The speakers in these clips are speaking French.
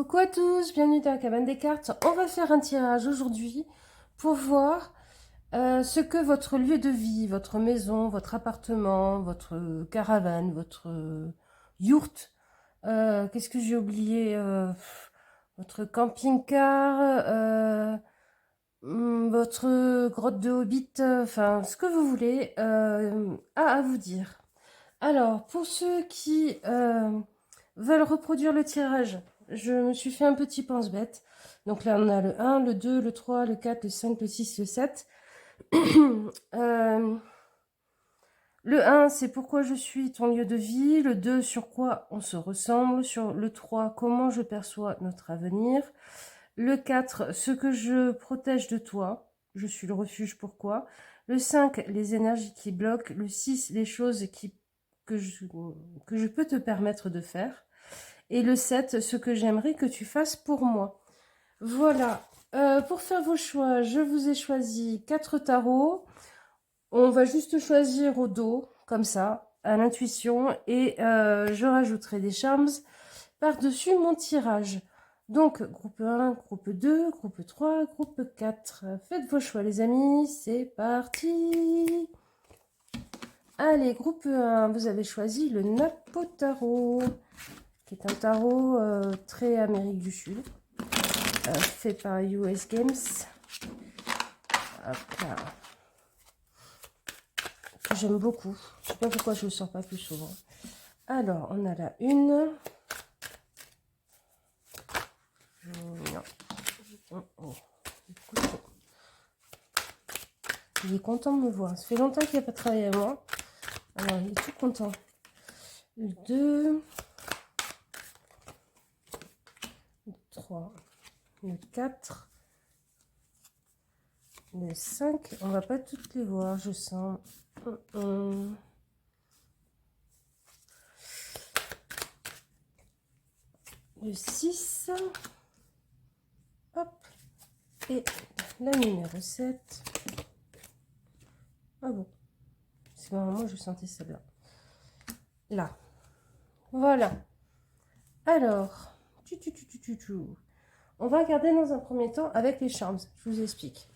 Coucou à tous, bienvenue dans la cabane des cartes. On va faire un tirage aujourd'hui pour voir ce que votre lieu de vie, votre maison, votre appartement, votre caravane, votre yourte, qu'est-ce que j'ai oublié votre camping-car, votre grotte de hobbit, enfin ce que vous voulez, a à vous dire. Alors, pour ceux qui veulent reproduire le tirage, je me suis fait un petit pense-bête. Donc là, on a le 1, le 2, le 3, le 4, le 5, le 6, le 7. Euh, le 1, c'est pourquoi je suis ton lieu de vie. Le 2, sur quoi on se ressemble. Sur le 3, comment je perçois notre avenir. Le 4, ce que je protège de toi. Je suis le refuge, pourquoi. Le 5, les énergies qui bloquent. Le 6, les choses que je peux te permettre de faire. Et le 7, ce que j'aimerais que tu fasses pour moi. Voilà. Pour faire vos choix, je vous ai choisi 4 tarots. On va juste choisir au dos, comme ça, à l'intuition. Et je rajouterai des charms par-dessus mon tirage. Donc, groupe 1, groupe 2, groupe 3, groupe 4. Faites vos choix, les amis. C'est parti. Allez, groupe 1, vous avez choisi le Napo Tarot, qui est un tarot très Amérique du Sud, fait par US Games. Hop là. Que j'aime beaucoup. Je sais pas pourquoi je ne le sors pas plus souvent. Alors, on a la une. Non. Oh, oh. Il est content de me voir. Ça fait longtemps qu'il n'a pas travaillé à moi. Alors, il est tout content. Le 2. Le 3. Le 4. Le 5. On va pas toutes les voir, je sens. Le 6. Hop. Et la numéro 7. Ah bon. C'est marrant, moi je sentais celle-là. Là. Voilà. Alors. On va regarder dans un premier temps avec les charms. Je vous explique.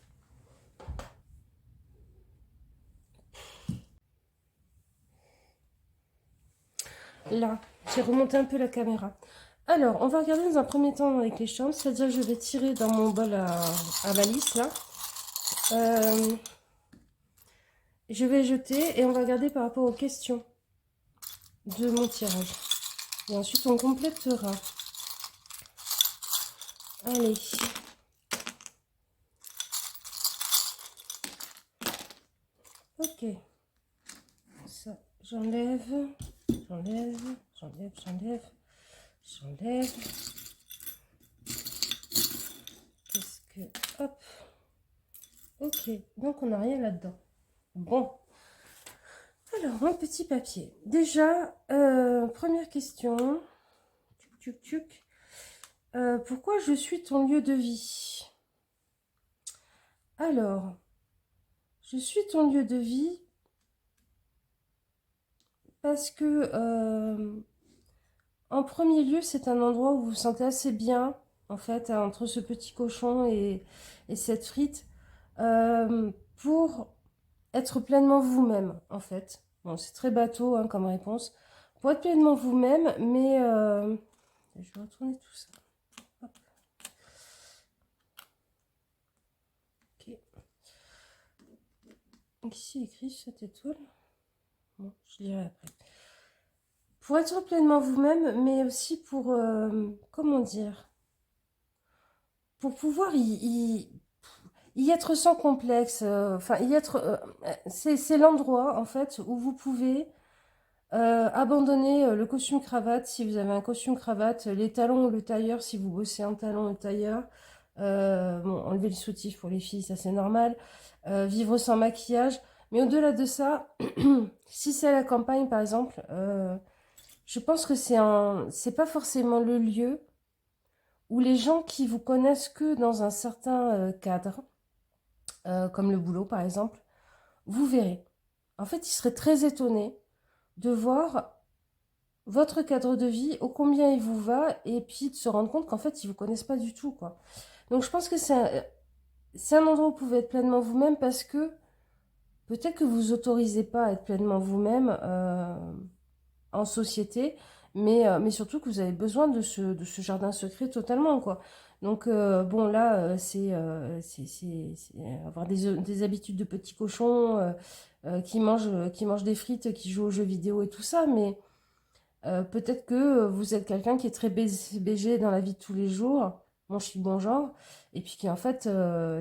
Là. J'ai remonté un peu la caméra. Alors, on va regarder dans un premier temps avec les charms. C'est-à-dire que je vais tirer dans mon bol à valise, là. Je vais jeter et on va regarder par rapport aux questions de mon tirage. Et ensuite, on complétera. Allez. Ok. Ça, j'enlève. J'enlève. J'enlève. J'enlève. J'enlève. Qu'est-ce que... Hop. Ok. Donc, on n'a rien là-dedans. Bon. Alors, mon petit papier. Déjà, première question. Pourquoi je suis ton lieu de vie? Alors, je suis ton lieu de vie parce que, en premier lieu, c'est un endroit où vous vous sentez assez bien, en fait, entre ce petit cochon et cette frite, pour être pleinement vous-même, en fait. Bon, c'est très bateau hein, comme réponse. Pour être pleinement vous-même, mais... je vais retourner tout ça. Hop. Ok. Ici, écrit cette étoile. Bon, je lirai après. Pour être pleinement vous-même, mais aussi pour... comment dire? Pour pouvoir y être sans complexe. Enfin, y être... c'est l'endroit, en fait, où vous pouvez... abandonner le costume cravate si vous avez un costume cravate, les talons ou le tailleur si vous bossez en talons ou tailleur. Bon, enlever le soutif pour les filles, ça c'est normal. Vivre sans maquillage. Mais au-delà de ça, si c'est à la campagne par exemple, je pense que c'est pas forcément le lieu où les gens qui vous connaissent que dans un certain cadre, comme le boulot par exemple, vous verrez. En fait, ils seraient très étonnés de voir votre cadre de vie, ô combien il vous va, et puis de se rendre compte qu'en fait, ils vous connaissent pas du tout, quoi. Donc je pense que c'est un endroit où vous pouvez être pleinement vous-même parce que peut-être que vous autorisez pas à être pleinement vous-même en société, mais surtout que vous avez besoin de ce jardin secret totalement, quoi. Donc, bon, là, c'est avoir des habitudes de petits cochons qui mangent des frites, qui jouent aux jeux vidéo et tout ça, mais peut-être que vous êtes quelqu'un qui est très BG dans la vie de tous les jours, bon chic, bon genre, et puis qui en fait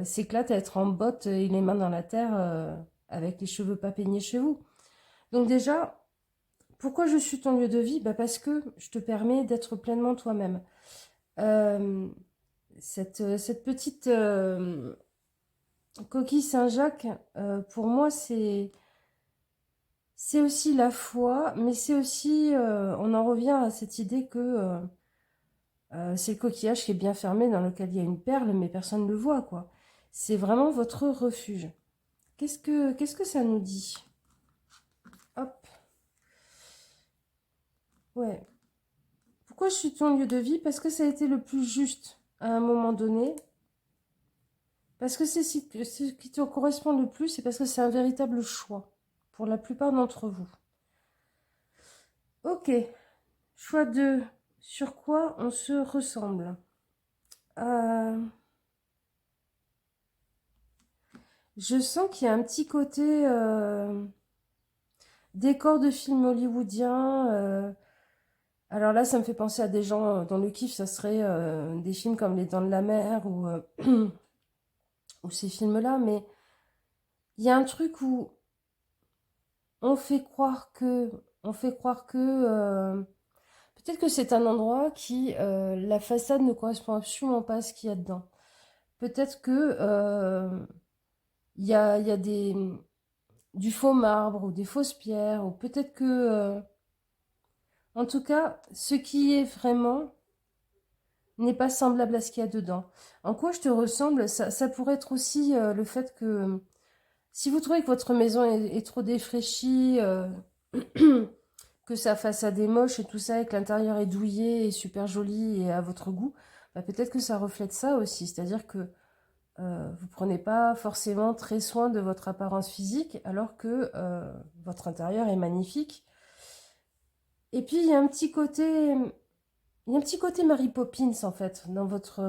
s'éclate à être en botte et les mains dans la terre avec les cheveux pas peignés chez vous. Donc déjà, pourquoi je suis ton lieu de vie? Bah parce que je te permets d'être pleinement toi-même. Euh, cette petite coquille Saint-Jacques, pour moi, c'est aussi la foi, mais c'est aussi, on en revient à cette idée que c'est le coquillage qui est bien fermé dans lequel il y a une perle, mais personne ne le voit, quoi. C'est vraiment votre refuge. Qu'est-ce que ça nous dit? Hop, ouais. Pourquoi je suis ton lieu de vie? Parce que ça a été le plus juste à un moment donné. Parce que c'est ce qui te correspond le plus, c'est parce que c'est un véritable choix pour la plupart d'entre vous. Ok, choix 2. Sur quoi on se ressemble? Euh, je sens qu'il y a un petit côté décor de film hollywoodien. Alors là, ça me fait penser à des gens dans le kiff, ça serait des films comme Les Dents de la Mer ou ces films-là, mais il y a un truc où on fait croire que, peut-être que c'est un endroit qui, la façade ne correspond absolument pas à ce qu'il y a dedans. Peut-être que il y a du faux marbre ou des fausses pierres, ou peut-être que, en tout cas, ce qui est vraiment n'est pas semblable à ce qu'il y a dedans. En quoi je te ressemble? Ça pourrait être aussi le fait que si vous trouvez que votre maison est trop défraîchie, que sa façade est moche et tout ça, et que l'intérieur est douillet et super joli et à votre goût, bah peut-être que ça reflète ça aussi. C'est-à-dire que vous prenez pas forcément très soin de votre apparence physique alors que votre intérieur est magnifique. Et puis il y a un petit côté Mary Poppins en fait dans votre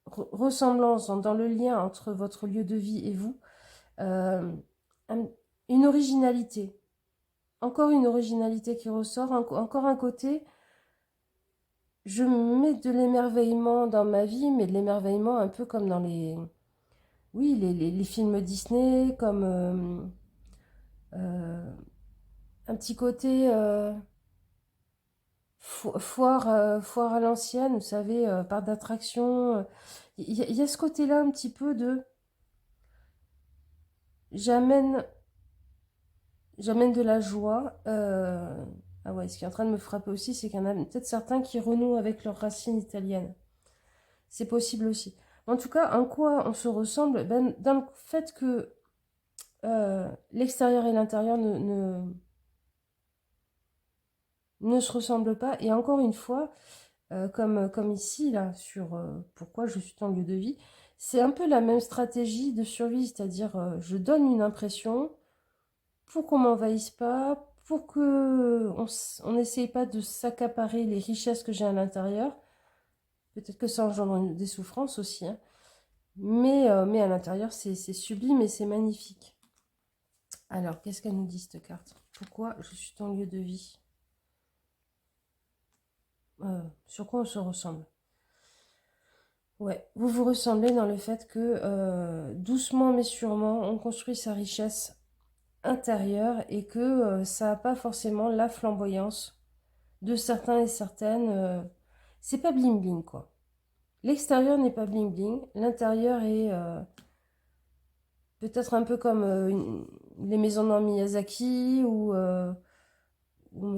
ressemblance, dans le lien entre votre lieu de vie et vous. Euh, un- une originalité. Encore une originalité qui ressort, encore un côté. Je mets de l'émerveillement dans ma vie, mais de l'émerveillement un peu comme dans oui, les films Disney, comme euh, un petit côté foire à l'ancienne, vous savez, parc d'attraction. Il y a ce côté-là un petit peu de j'amène j'amène de la joie. Ah ouais, ce qui est en train de me frapper aussi, c'est qu'il y en a peut-être certains qui renouent avec leurs racines italiennes. C'est possible aussi. En tout cas, en quoi on se ressemble? Ben, dans le fait que l'extérieur et l'intérieur ne se ressemblent pas. Et encore une fois, comme ici, là, sur pourquoi je suis en lieu de vie, c'est un peu la même stratégie de survie, c'est-à-dire je donne une impression pour qu'on m'envahisse pas, pour que on n'essaye pas de s'accaparer les richesses que j'ai à l'intérieur. Peut-être que ça engendre des souffrances aussi, hein. Mais à l'intérieur, c'est sublime et c'est magnifique. Alors, qu'est-ce qu'elle nous dit, cette carte? Pourquoi je suis ton lieu de vie? Sur quoi on se ressemble? Ouais, vous vous ressemblez dans le fait que doucement mais sûrement, on construit sa richesse intérieure et que ça n'a pas forcément la flamboyance de certains et certaines. C'est pas bling bling quoi. L'extérieur n'est pas bling bling, l'intérieur est peut-être un peu comme les maisons dans Miyazaki ou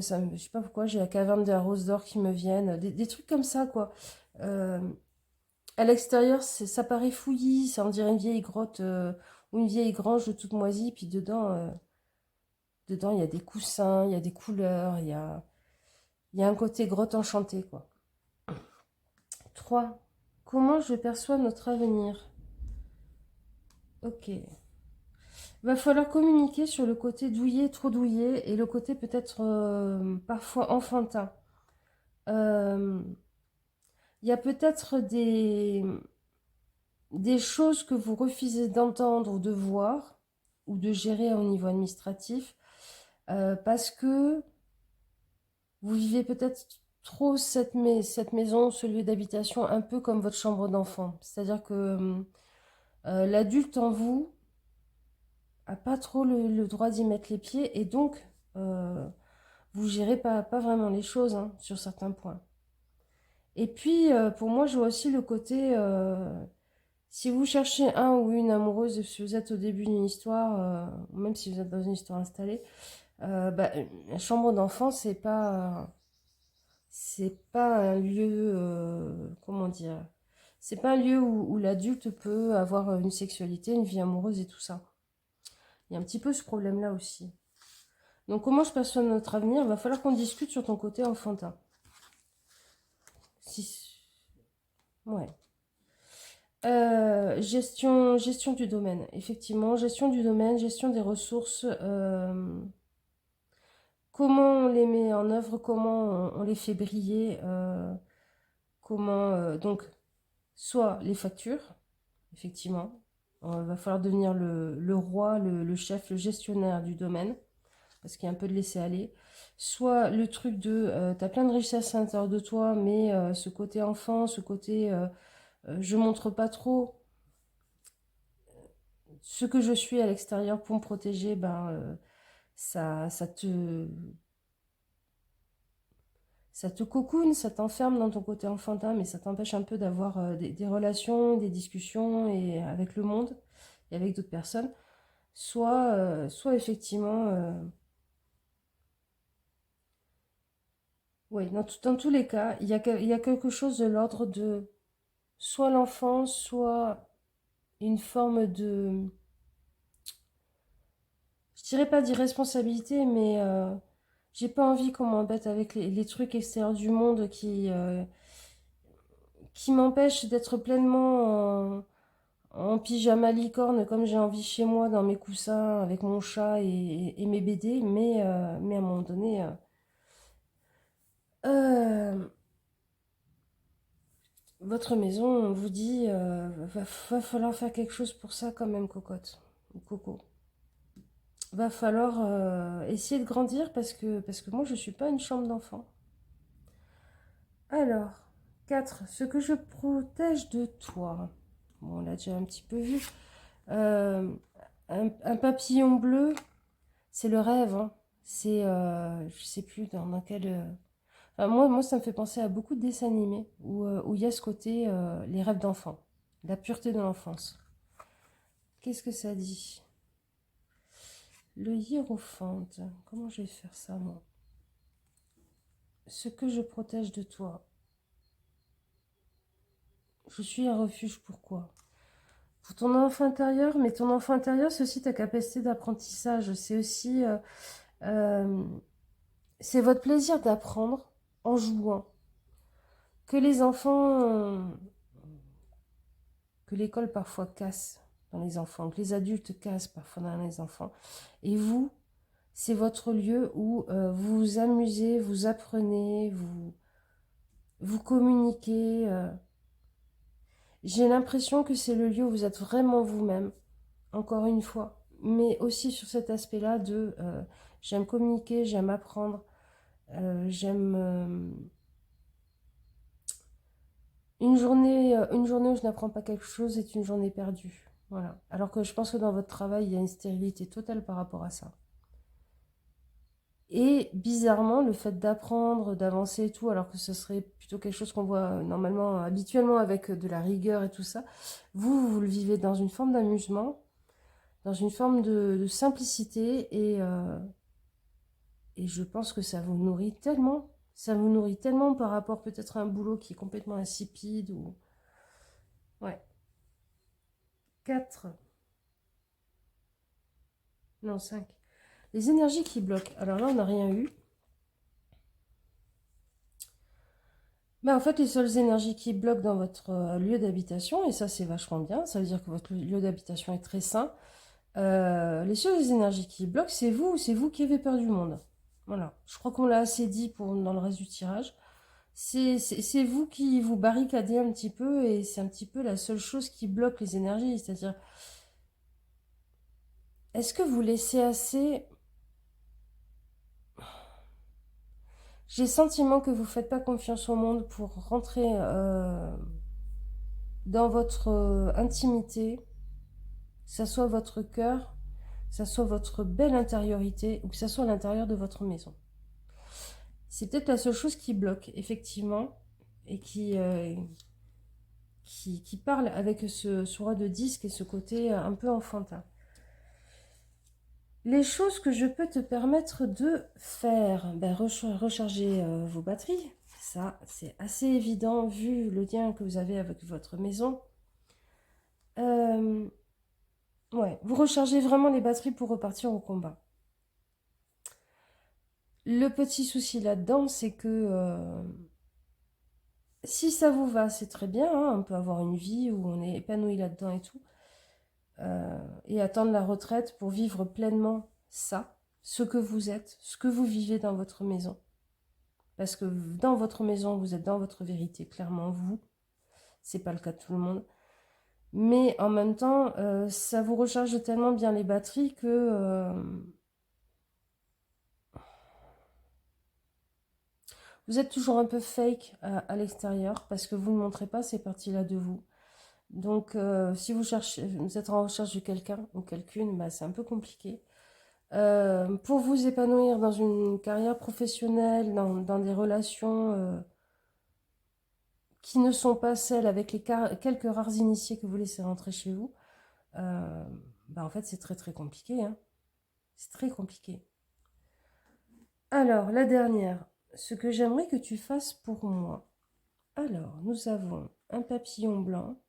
ça, je sais pas pourquoi, j'ai la caverne de la rose d'or qui me viennent, des trucs comme ça quoi. Euh, À l'extérieur, ça paraît fouillis, ça on dirait une vieille grotte ou une vieille grange toute moisie, puis dedans, Dedans, il y a des coussins, il y a des couleurs, il y a un côté grotte enchantée, quoi. 3. Comment je perçois notre avenir? Ok. Va falloir communiquer sur le côté douillet, trop douillet, et le côté peut-être parfois enfantin. Il y a peut-être des choses que vous refusez d'entendre ou de voir, ou de gérer au niveau administratif, parce que vous vivez peut-être trop cette maison, ce lieu d'habitation, un peu comme votre chambre d'enfant. C'est-à-dire que l'adulte en vous a pas trop le droit d'y mettre les pieds, et donc vous gérez pas vraiment les choses hein, sur certains points. Et puis, pour moi, je vois aussi le côté, si vous cherchez un ou une amoureuse, si vous êtes au début d'une histoire, ou même si vous êtes dans une histoire installée, bah, la chambre d'enfant, c'est pas un lieu, comment dire, c'est pas un lieu où l'adulte peut avoir une sexualité, une vie amoureuse et tout ça. Il y a un petit peu ce problème-là aussi. Donc, comment je perçois notre avenir? Il va falloir qu'on discute sur ton côté enfantin. Si... Ouais. Gestion du domaine, effectivement, gestion du domaine, gestion des ressources, comment on les met en œuvre, comment on les fait briller, comment, donc, soit les factures, effectivement, il va falloir devenir le roi, le chef, le gestionnaire du domaine, parce qu'il y a un peu de laisser aller, soit le truc de, t'as plein de richesses à l'intérieur de toi, mais ce côté enfant, ce côté, je montre pas trop ce que je suis à l'extérieur pour me protéger, ben, ça te cocoone, ça t'enferme dans ton côté enfantin, mais ça t'empêche un peu d'avoir des relations, des discussions et avec le monde et avec d'autres personnes. Soit effectivement, oui, dans tous les cas, il y a quelque chose de l'ordre de soit l'enfant, soit une forme de, je dirais pas d'irresponsabilité, mais j'ai pas envie qu'on m'embête avec les trucs extérieurs du monde qui m'empêchent d'être pleinement en pyjama licorne comme j'ai envie chez moi dans mes coussins avec mon chat et mes BD, mais à un moment donné, euh, votre maison, on vous dit, va falloir faire quelque chose pour ça quand même, cocotte ou coco. Va falloir essayer de grandir parce que moi je suis pas une chambre d'enfant. Alors, 4. Ce que je protège de toi. Bon, on l'a déjà un petit peu vu. Euh, un papillon bleu, c'est le rêve. Hein. C'est, je sais plus dans quel. Enfin, moi, ça me fait penser à beaucoup de dessins animés où il y a ce côté, les rêves d'enfant, la pureté de l'enfance. Qu'est-ce que ça dit? Le hiérophante. Comment je vais faire ça, moi? Ce que je protège de toi. Je suis un refuge, pourquoi? Pour ton enfant intérieur, mais ton enfant intérieur, c'est aussi ta capacité d'apprentissage. C'est aussi, euh, c'est votre plaisir d'apprendre en jouant. Que les enfants, que l'école parfois casse dans les enfants, que les adultes cassent parfois dans les enfants. Et vous, c'est votre lieu où vous vous amusez, vous apprenez, vous communiquez. J'ai l'impression que c'est le lieu où vous êtes vraiment vous-même, encore une fois. Mais aussi sur cet aspect-là de j'aime communiquer, j'aime apprendre, j'aime... une journée où je n'apprends pas quelque chose est une journée perdue. Voilà. Alors que je pense que dans votre travail, il y a une stérilité totale par rapport à ça. Et bizarrement, le fait d'apprendre, d'avancer et tout, alors que ce serait plutôt quelque chose qu'on voit normalement, habituellement avec de la rigueur et tout ça, vous le vivez dans une forme d'amusement, dans une forme de simplicité et je pense que ça vous nourrit tellement. Ça vous nourrit tellement par rapport peut-être à un boulot qui est complètement insipide ou... Ouais. 4. Non, 5. Les énergies qui bloquent. Alors là, on n'a rien eu. Ben, en fait, les seules énergies qui bloquent dans votre lieu d'habitation, et ça c'est vachement bien, ça veut dire que votre lieu d'habitation est très sain. Les seules énergies qui bloquent, c'est vous qui avez peur du monde. Voilà, je crois qu'on l'a assez dit dans le reste du tirage. C'est vous qui vous barricadez un petit peu et c'est un petit peu la seule chose qui bloque les énergies. C'est-à-dire, est-ce que vous laissez assez... J'ai le sentiment que vous ne faites pas confiance au monde pour rentrer dans votre intimité, que ça soit votre cœur, que ça soit votre belle intériorité ou que ça soit à l'intérieur de votre maison. C'est peut-être la seule chose qui bloque, effectivement, et qui parle avec ce roi de disque et ce côté un peu enfantin. Les choses que je peux te permettre de faire, ben, recharger vos batteries, ça c'est assez évident vu le lien que vous avez avec votre maison. Ouais, vous rechargez vraiment les batteries pour repartir au combat. Le petit souci là-dedans, c'est que si ça vous va, c'est très bien, hein, on peut avoir une vie où on est épanoui là-dedans et tout, et attendre la retraite pour vivre pleinement ça, ce que vous êtes, ce que vous vivez dans votre maison. Parce que dans votre maison, vous êtes dans votre vérité, clairement vous. C'est pas le cas de tout le monde. Mais en même temps, ça vous recharge tellement bien les batteries que vous êtes toujours un peu fake à l'extérieur parce que vous ne montrez pas ces parties-là de vous. Donc, si vous êtes en recherche de quelqu'un ou quelqu'une, bah, c'est un peu compliqué. Pour vous épanouir dans une carrière professionnelle, dans des relations qui ne sont pas celles avec les quelques rares initiés que vous laissez rentrer chez vous, bah en fait c'est très très compliqué. Hein. C'est très compliqué. Alors, la dernière, ce que j'aimerais que tu fasses pour moi. Alors, nous avons un papillon blanc.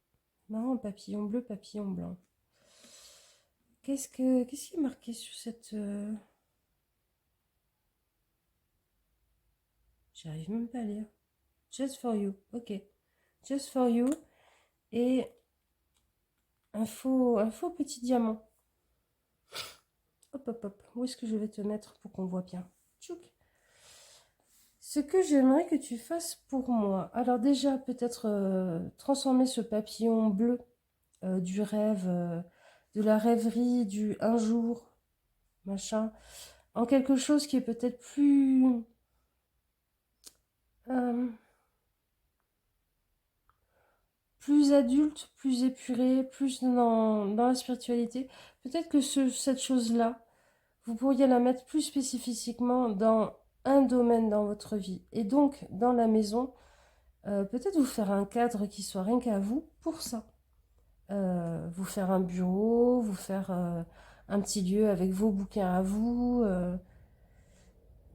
Non, un papillon bleu, papillon blanc. Qu'est-ce qui est marqué sur cette... J'arrive même pas à lire. Just for you. Ok. Just for you. Et un faux petit diamant. Hop, hop, hop. Où est-ce que je vais te mettre pour qu'on voit bien? Tchouk. Ce que j'aimerais que tu fasses pour moi. Alors déjà, peut-être transformer ce papillon bleu du rêve, de la rêverie, du un jour, machin, en quelque chose qui est peut-être euh, plus adulte, plus épuré, plus dans la spiritualité. Peut-être que cette chose-là, vous pourriez la mettre plus spécifiquement dans un domaine dans votre vie. Et donc, dans la maison, peut-être vous faire un cadre qui soit rien qu'à vous pour ça. Vous faire un bureau, vous faire un petit lieu avec vos bouquins à vous.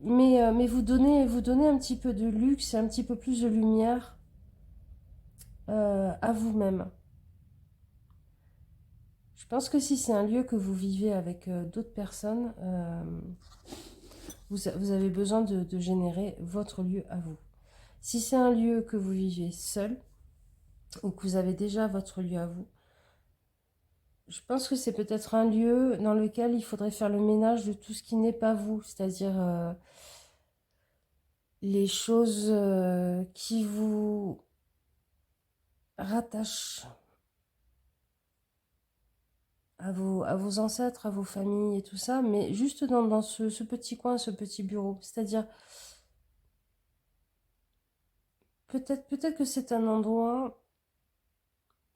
Mais vous donnez un petit peu de luxe et un petit peu plus de lumière à vous-même. Je pense que si c'est un lieu que vous vivez avec d'autres personnes, vous avez besoin de générer votre lieu à vous. Si c'est un lieu que vous vivez seul, ou que vous avez déjà votre lieu à vous, je pense que c'est peut-être un lieu dans lequel il faudrait faire le ménage de tout ce qui n'est pas vous, c'est-à-dire les choses qui vous rattachent à vos ancêtres, à vos familles et tout ça, mais juste dans ce petit coin, ce petit bureau. C'est-à-dire, peut-être que c'est un endroit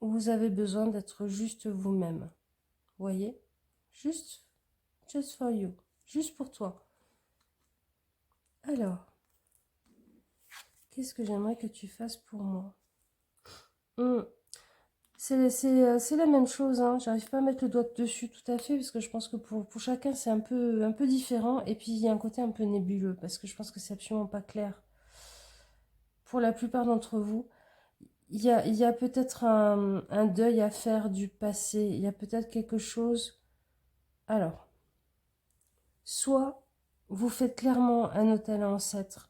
où vous avez besoin d'être juste vous-même. Vous voyez? Juste, just for you. Juste pour toi. Alors, qu'est-ce que j'aimerais que tu fasses pour moi? C'est la même chose, hein. J'arrive pas à mettre le doigt dessus tout à fait, parce que je pense que pour chacun, c'est un peu différent. Et puis, il y a un côté un peu nébuleux, parce que je pense que c'est absolument pas clair. Pour la plupart d'entre vous, il y a peut-être un deuil à faire du passé. Il y a peut-être quelque chose... Alors, soit vous faites clairement un autel à ancêtre,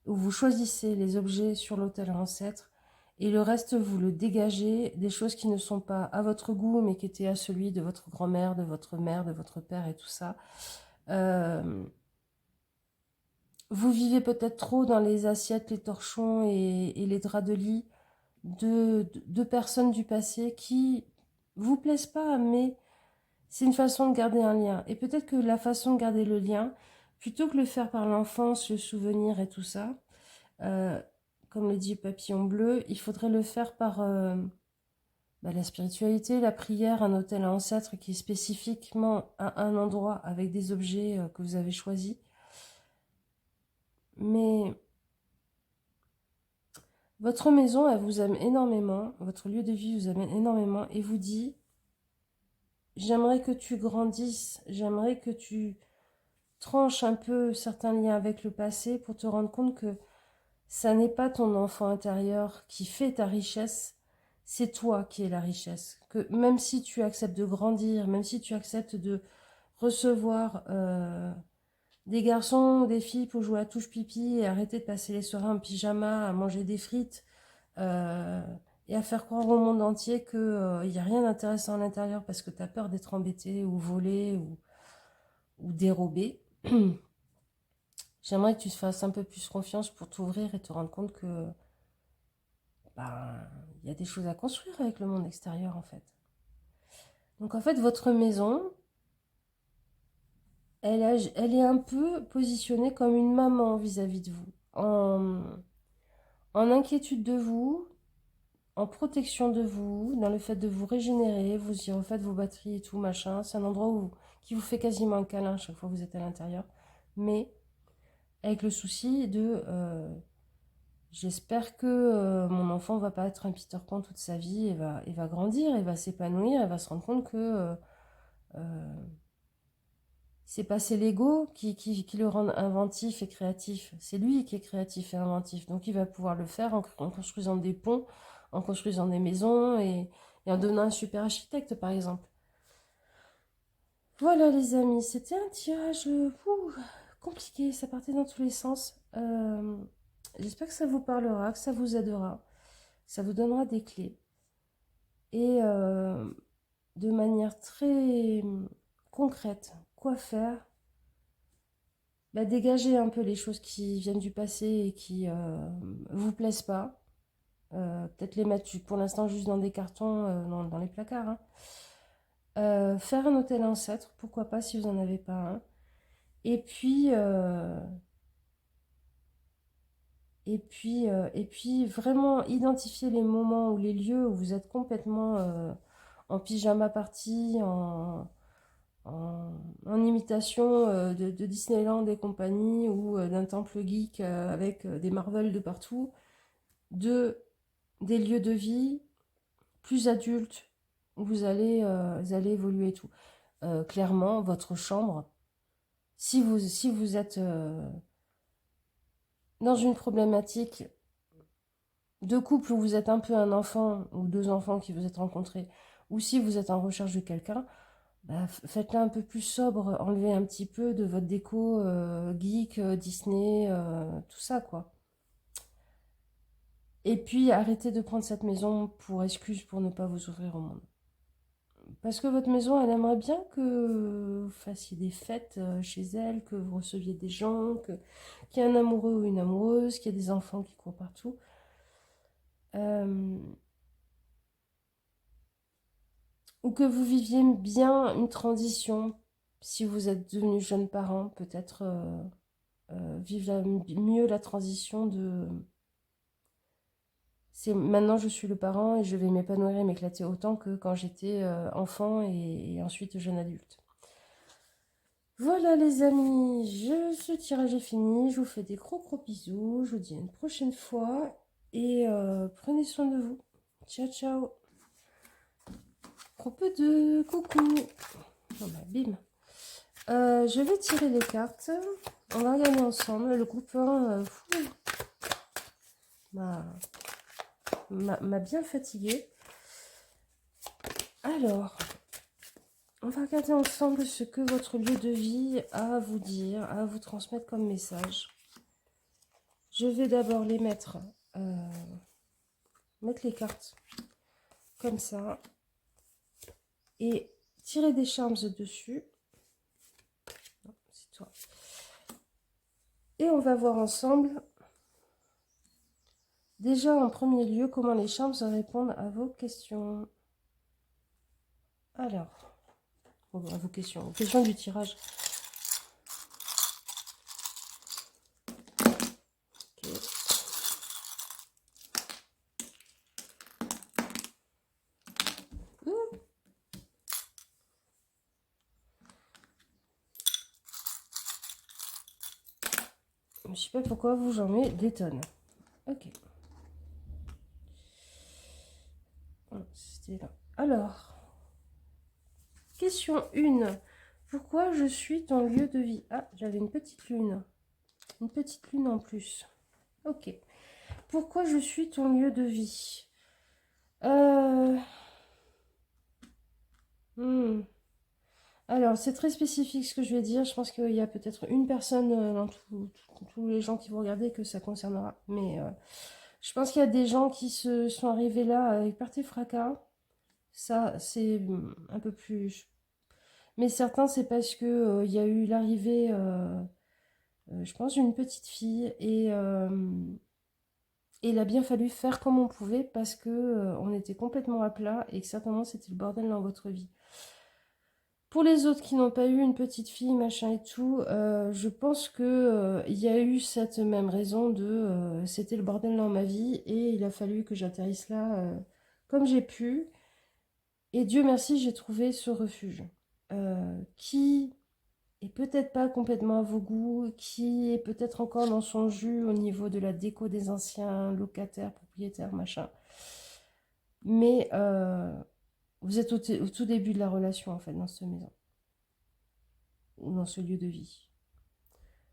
où vous choisissez les objets sur l'autel à ancêtre, et le reste, vous le dégagez, des choses qui ne sont pas à votre goût, mais qui étaient à celui de votre grand-mère, de votre mère, de votre père et tout ça. Vous vivez peut-être trop dans les assiettes, les torchons et les draps de lit de personnes du passé qui vous plaisent pas, mais c'est une façon de garder un lien. Et peut-être que la façon de garder le lien, plutôt que le faire par l'enfance, le souvenir et tout ça, euh, comme le dit Papillon Bleu, il faudrait le faire par la spiritualité, la prière, un autel à ancêtre qui est spécifiquement à un endroit avec des objets que vous avez choisis. Mais votre maison, elle vous aime énormément, votre lieu de vie vous aime énormément et vous dit, j'aimerais que tu grandisses, j'aimerais que tu tranches un peu certains liens avec le passé pour te rendre compte que ça n'est pas ton enfant intérieur qui fait ta richesse, c'est toi qui es la richesse. Que même si tu acceptes de grandir, même si tu acceptes de recevoir des garçons ou des filles pour jouer à touche pipi et arrêter de passer les soirées en pyjama, à manger des frites euh, et à faire croire au monde entier qu'il n'y a rien d'intéressant à l'intérieur parce que tu as peur d'être embêté ou volé ou dérobé. J'aimerais que tu te fasses un peu plus confiance pour t'ouvrir et te rendre compte que il y a des choses à construire avec le monde extérieur en fait. Donc en fait, votre maison, elle est un peu positionnée comme une maman vis-à-vis de vous, en inquiétude de vous, en protection de vous, dans le fait de vous régénérer, vous y refaites vos batteries et tout, machin. C'est un endroit qui vous fait quasiment un câlin chaque fois que vous êtes à l'intérieur. Mais avec le souci de j'espère que mon enfant va pas être un Peter Pan toute sa vie et va grandir, et va s'épanouir, et va se rendre compte que c'est pas ses Lego qui le rendent inventif et créatif. C'est lui qui est créatif et inventif. Donc il va pouvoir le faire en construisant des ponts, en construisant des maisons et en devenant un super architecte, par exemple. Voilà les amis, c'était un tirage compliqué, ça partait dans tous les sens. J'espère que ça vous parlera, que ça vous aidera, que ça vous donnera des clés. Et de manière très concrète, quoi faire? Dégager un peu les choses qui viennent du passé et qui vous plaisent pas. Peut-être les mettre pour l'instant juste dans des cartons, dans les placards. Hein. Faire un hôtel ancêtre, pourquoi pas si vous n'en avez pas un. Et puis, et puis vraiment identifier les moments ou les lieux où vous êtes complètement en pyjama party, en imitation de Disneyland et compagnie ou d'un temple geek avec des Marvel de partout, des lieux de vie plus adultes où vous allez évoluer et tout. Clairement, votre chambre, si vous êtes dans une problématique de couple où vous êtes un peu un enfant ou deux enfants qui vous êtes rencontrés, ou si vous êtes en recherche de quelqu'un, faites-la un peu plus sobre, enlevez un petit peu de votre déco geek, Disney, tout ça quoi. Et puis arrêtez de prendre cette maison pour excuse pour ne pas vous ouvrir au monde. Parce que votre maison, elle aimerait bien que vous fassiez des fêtes chez elle, que vous receviez des gens, qu'il y ait un amoureux ou une amoureuse, qu'il y ait des enfants qui courent partout. Ou que vous viviez bien une transition, si vous êtes devenu jeune parent, peut-être vivre mieux la transition de... C'est maintenant je suis le parent et je vais m'épanouir et m'éclater autant que quand j'étais enfant et ensuite jeune adulte. Voilà les amis, ce tirage est fini, je vous fais des gros gros bisous, je vous dis à une prochaine fois et prenez soin de vous. Ciao ciao. Gros peu de coucou. Bim. Je vais tirer les cartes. On va regarder ensemble. Le groupe 1 m'a bien fatigué. Alors, On va regarder ensemble ce que votre lieu de vie a à vous dire, à vous transmettre comme message. Je vais d'abord les mettre les cartes comme ça et tirer des charmes dessus. Non, c'est toi. Et on va voir ensemble, déjà en premier lieu, comment les charmes répondent à vos questions. Alors, à vos questions du tirage. Okay. Je ne sais pas pourquoi vous j'en mets des tonnes. Ok. C'était là. Alors, question 1. Pourquoi je suis ton lieu de vie? Ah, j'avais une petite lune. Une petite lune en plus. Ok. Pourquoi je suis ton lieu de vie? Alors, c'est très spécifique ce que je vais dire. Je pense qu'il y a peut-être une personne dans tous les gens qui vont regarder que ça concernera. Mais je pense qu'il y a des gens qui se sont arrivés là avec partie fracas. Ça, c'est un peu plus... Mais certains, c'est parce que il y a eu l'arrivée, je pense, d'une petite fille. Et il a bien fallu faire comme on pouvait parce que on était complètement à plat et que certainement, c'était le bordel dans votre vie. Pour les autres qui n'ont pas eu une petite fille, machin et tout, je pense que il y a eu cette même raison de c'était le bordel dans ma vie et il a fallu que j'atterrisse là comme j'ai pu. Et Dieu merci, j'ai trouvé ce refuge qui est peut-être pas complètement à vos goûts, qui est peut-être encore dans son jus au niveau de la déco des anciens locataires, propriétaires, machin. Mais vous êtes au tout début de la relation en fait dans cette maison ou dans ce lieu de vie.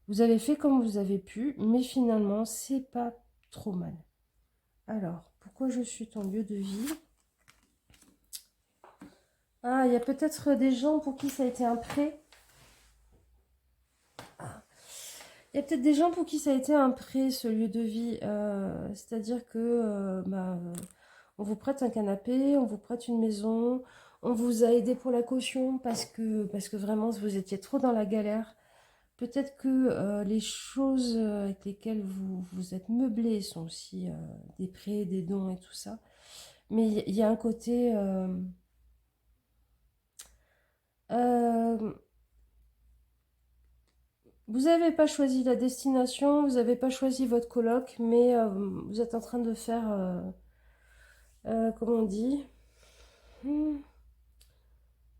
Vous avez fait comme vous avez pu, mais finalement, c'est pas trop mal. Alors, pourquoi je suis ton lieu de vie? Ah, il y a peut-être des gens pour qui ça a été un prêt. Ah. Il y a peut-être des gens pour qui ça a été un prêt, ce lieu de vie. C'est-à-dire que on vous prête un canapé, on vous prête une maison, on vous a aidé pour la caution parce que vraiment, vous étiez trop dans la galère. Peut-être que les choses avec lesquelles vous vous êtes meublé sont aussi des prêts, des dons et tout ça. Mais il y a un côté... euh, vous n'avez pas choisi la destination, vous n'avez pas choisi votre coloc, mais vous êtes en train de faire... comment on dit? Hmm,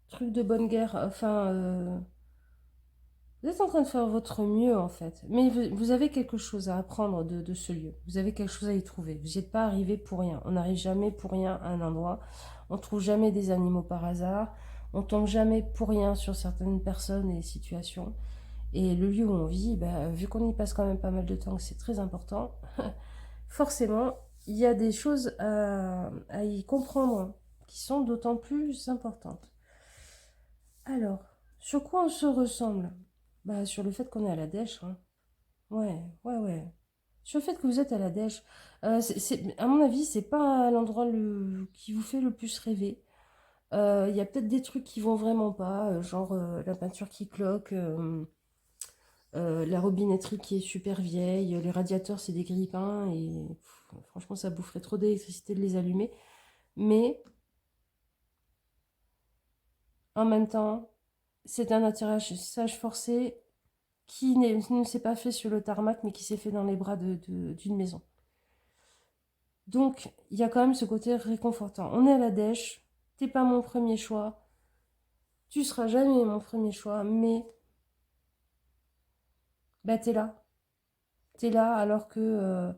truc de bonne guerre. Enfin... vous êtes en train de faire votre mieux en fait, mais vous avez quelque chose à apprendre de ce lieu. Vous avez quelque chose à y trouver. Vous n'y êtes pas arrivé pour rien. On n'arrive jamais pour rien à un endroit. On trouve jamais des animaux par hasard. On tombe jamais pour rien sur certaines personnes et situations. Et le lieu où on vit, bah, vu qu'on y passe quand même pas mal de temps, que c'est très important, forcément, il y a des choses à y comprendre qui sont d'autant plus importantes. Alors, sur quoi on se ressemble? Bah, sur le fait qu'on est à la dèche, hein. Ouais, ouais, ouais. Sur le fait que vous êtes à la dèche. À mon avis, c'est pas l'endroit qui vous fait le plus rêver. Il y a peut-être des trucs qui vont vraiment pas, genre la peinture qui cloque, la robinetterie qui est super vieille, les radiateurs c'est des grille-pains et franchement ça boufferait trop d'électricité de les allumer. Mais en même temps, c'est un atterrissage forcé qui ne s'est pas fait sur le tarmac, mais qui s'est fait dans les bras d'une maison. Donc, il y a quand même ce côté réconfortant. On est à la dèche, t'es pas mon premier choix, tu seras jamais mon premier choix, mais bah t'es là. T'es là alors que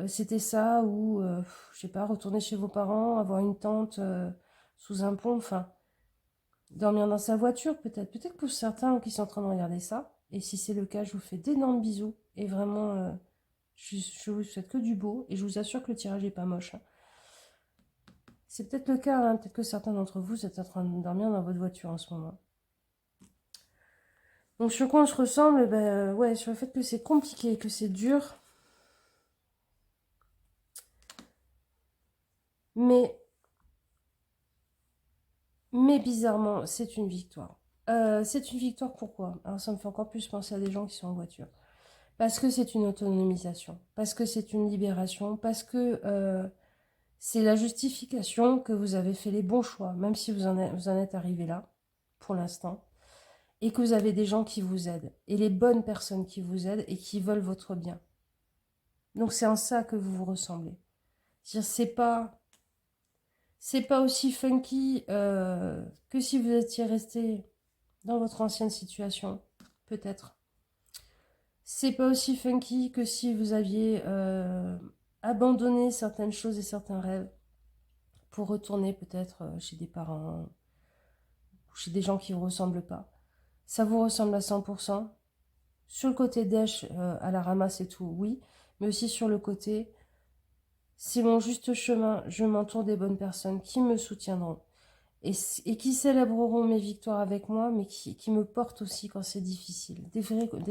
c'était ça, ou, je sais pas, retourner chez vos parents, avoir une tante sous un pont, enfin, dormir dans sa voiture peut-être. Peut-être pour certains qui sont en train de regarder ça, et si c'est le cas, je vous fais d'énormes bisous, et vraiment... je vous souhaite que du beau et je vous assure que le tirage est pas moche, hein. C'est peut-être le cas, hein, peut-être que certains d'entre vous êtes en train de dormir dans votre voiture en ce moment. Donc sur quoi on se ressemble? Ben, ouais, sur le fait que c'est compliqué, que c'est dur. Mais bizarrement, c'est une victoire. C'est une victoire pourquoi? Alors ça me fait encore plus penser à des gens qui sont en voiture. Parce que c'est une autonomisation, parce que c'est une libération, parce que c'est la justification que vous avez fait les bons choix, même si vous en êtes arrivé là, pour l'instant, et que vous avez des gens qui vous aident, et les bonnes personnes qui vous aident et qui veulent votre bien. Donc c'est en ça que vous vous ressemblez. C'est pas aussi funky que si vous étiez resté dans votre ancienne situation, peut-être. C'est pas aussi funky que si vous aviez abandonné certaines choses et certains rêves pour retourner peut-être chez des parents ou chez des gens qui ne vous ressemblent pas. Ça vous ressemble à 100%. Sur le côté dèche, à la ramasse et tout, oui. Mais aussi sur le côté, c'est mon juste chemin, je m'entoure des bonnes personnes qui me soutiendront et qui célébreront mes victoires avec moi, mais qui me portent aussi quand c'est difficile. Des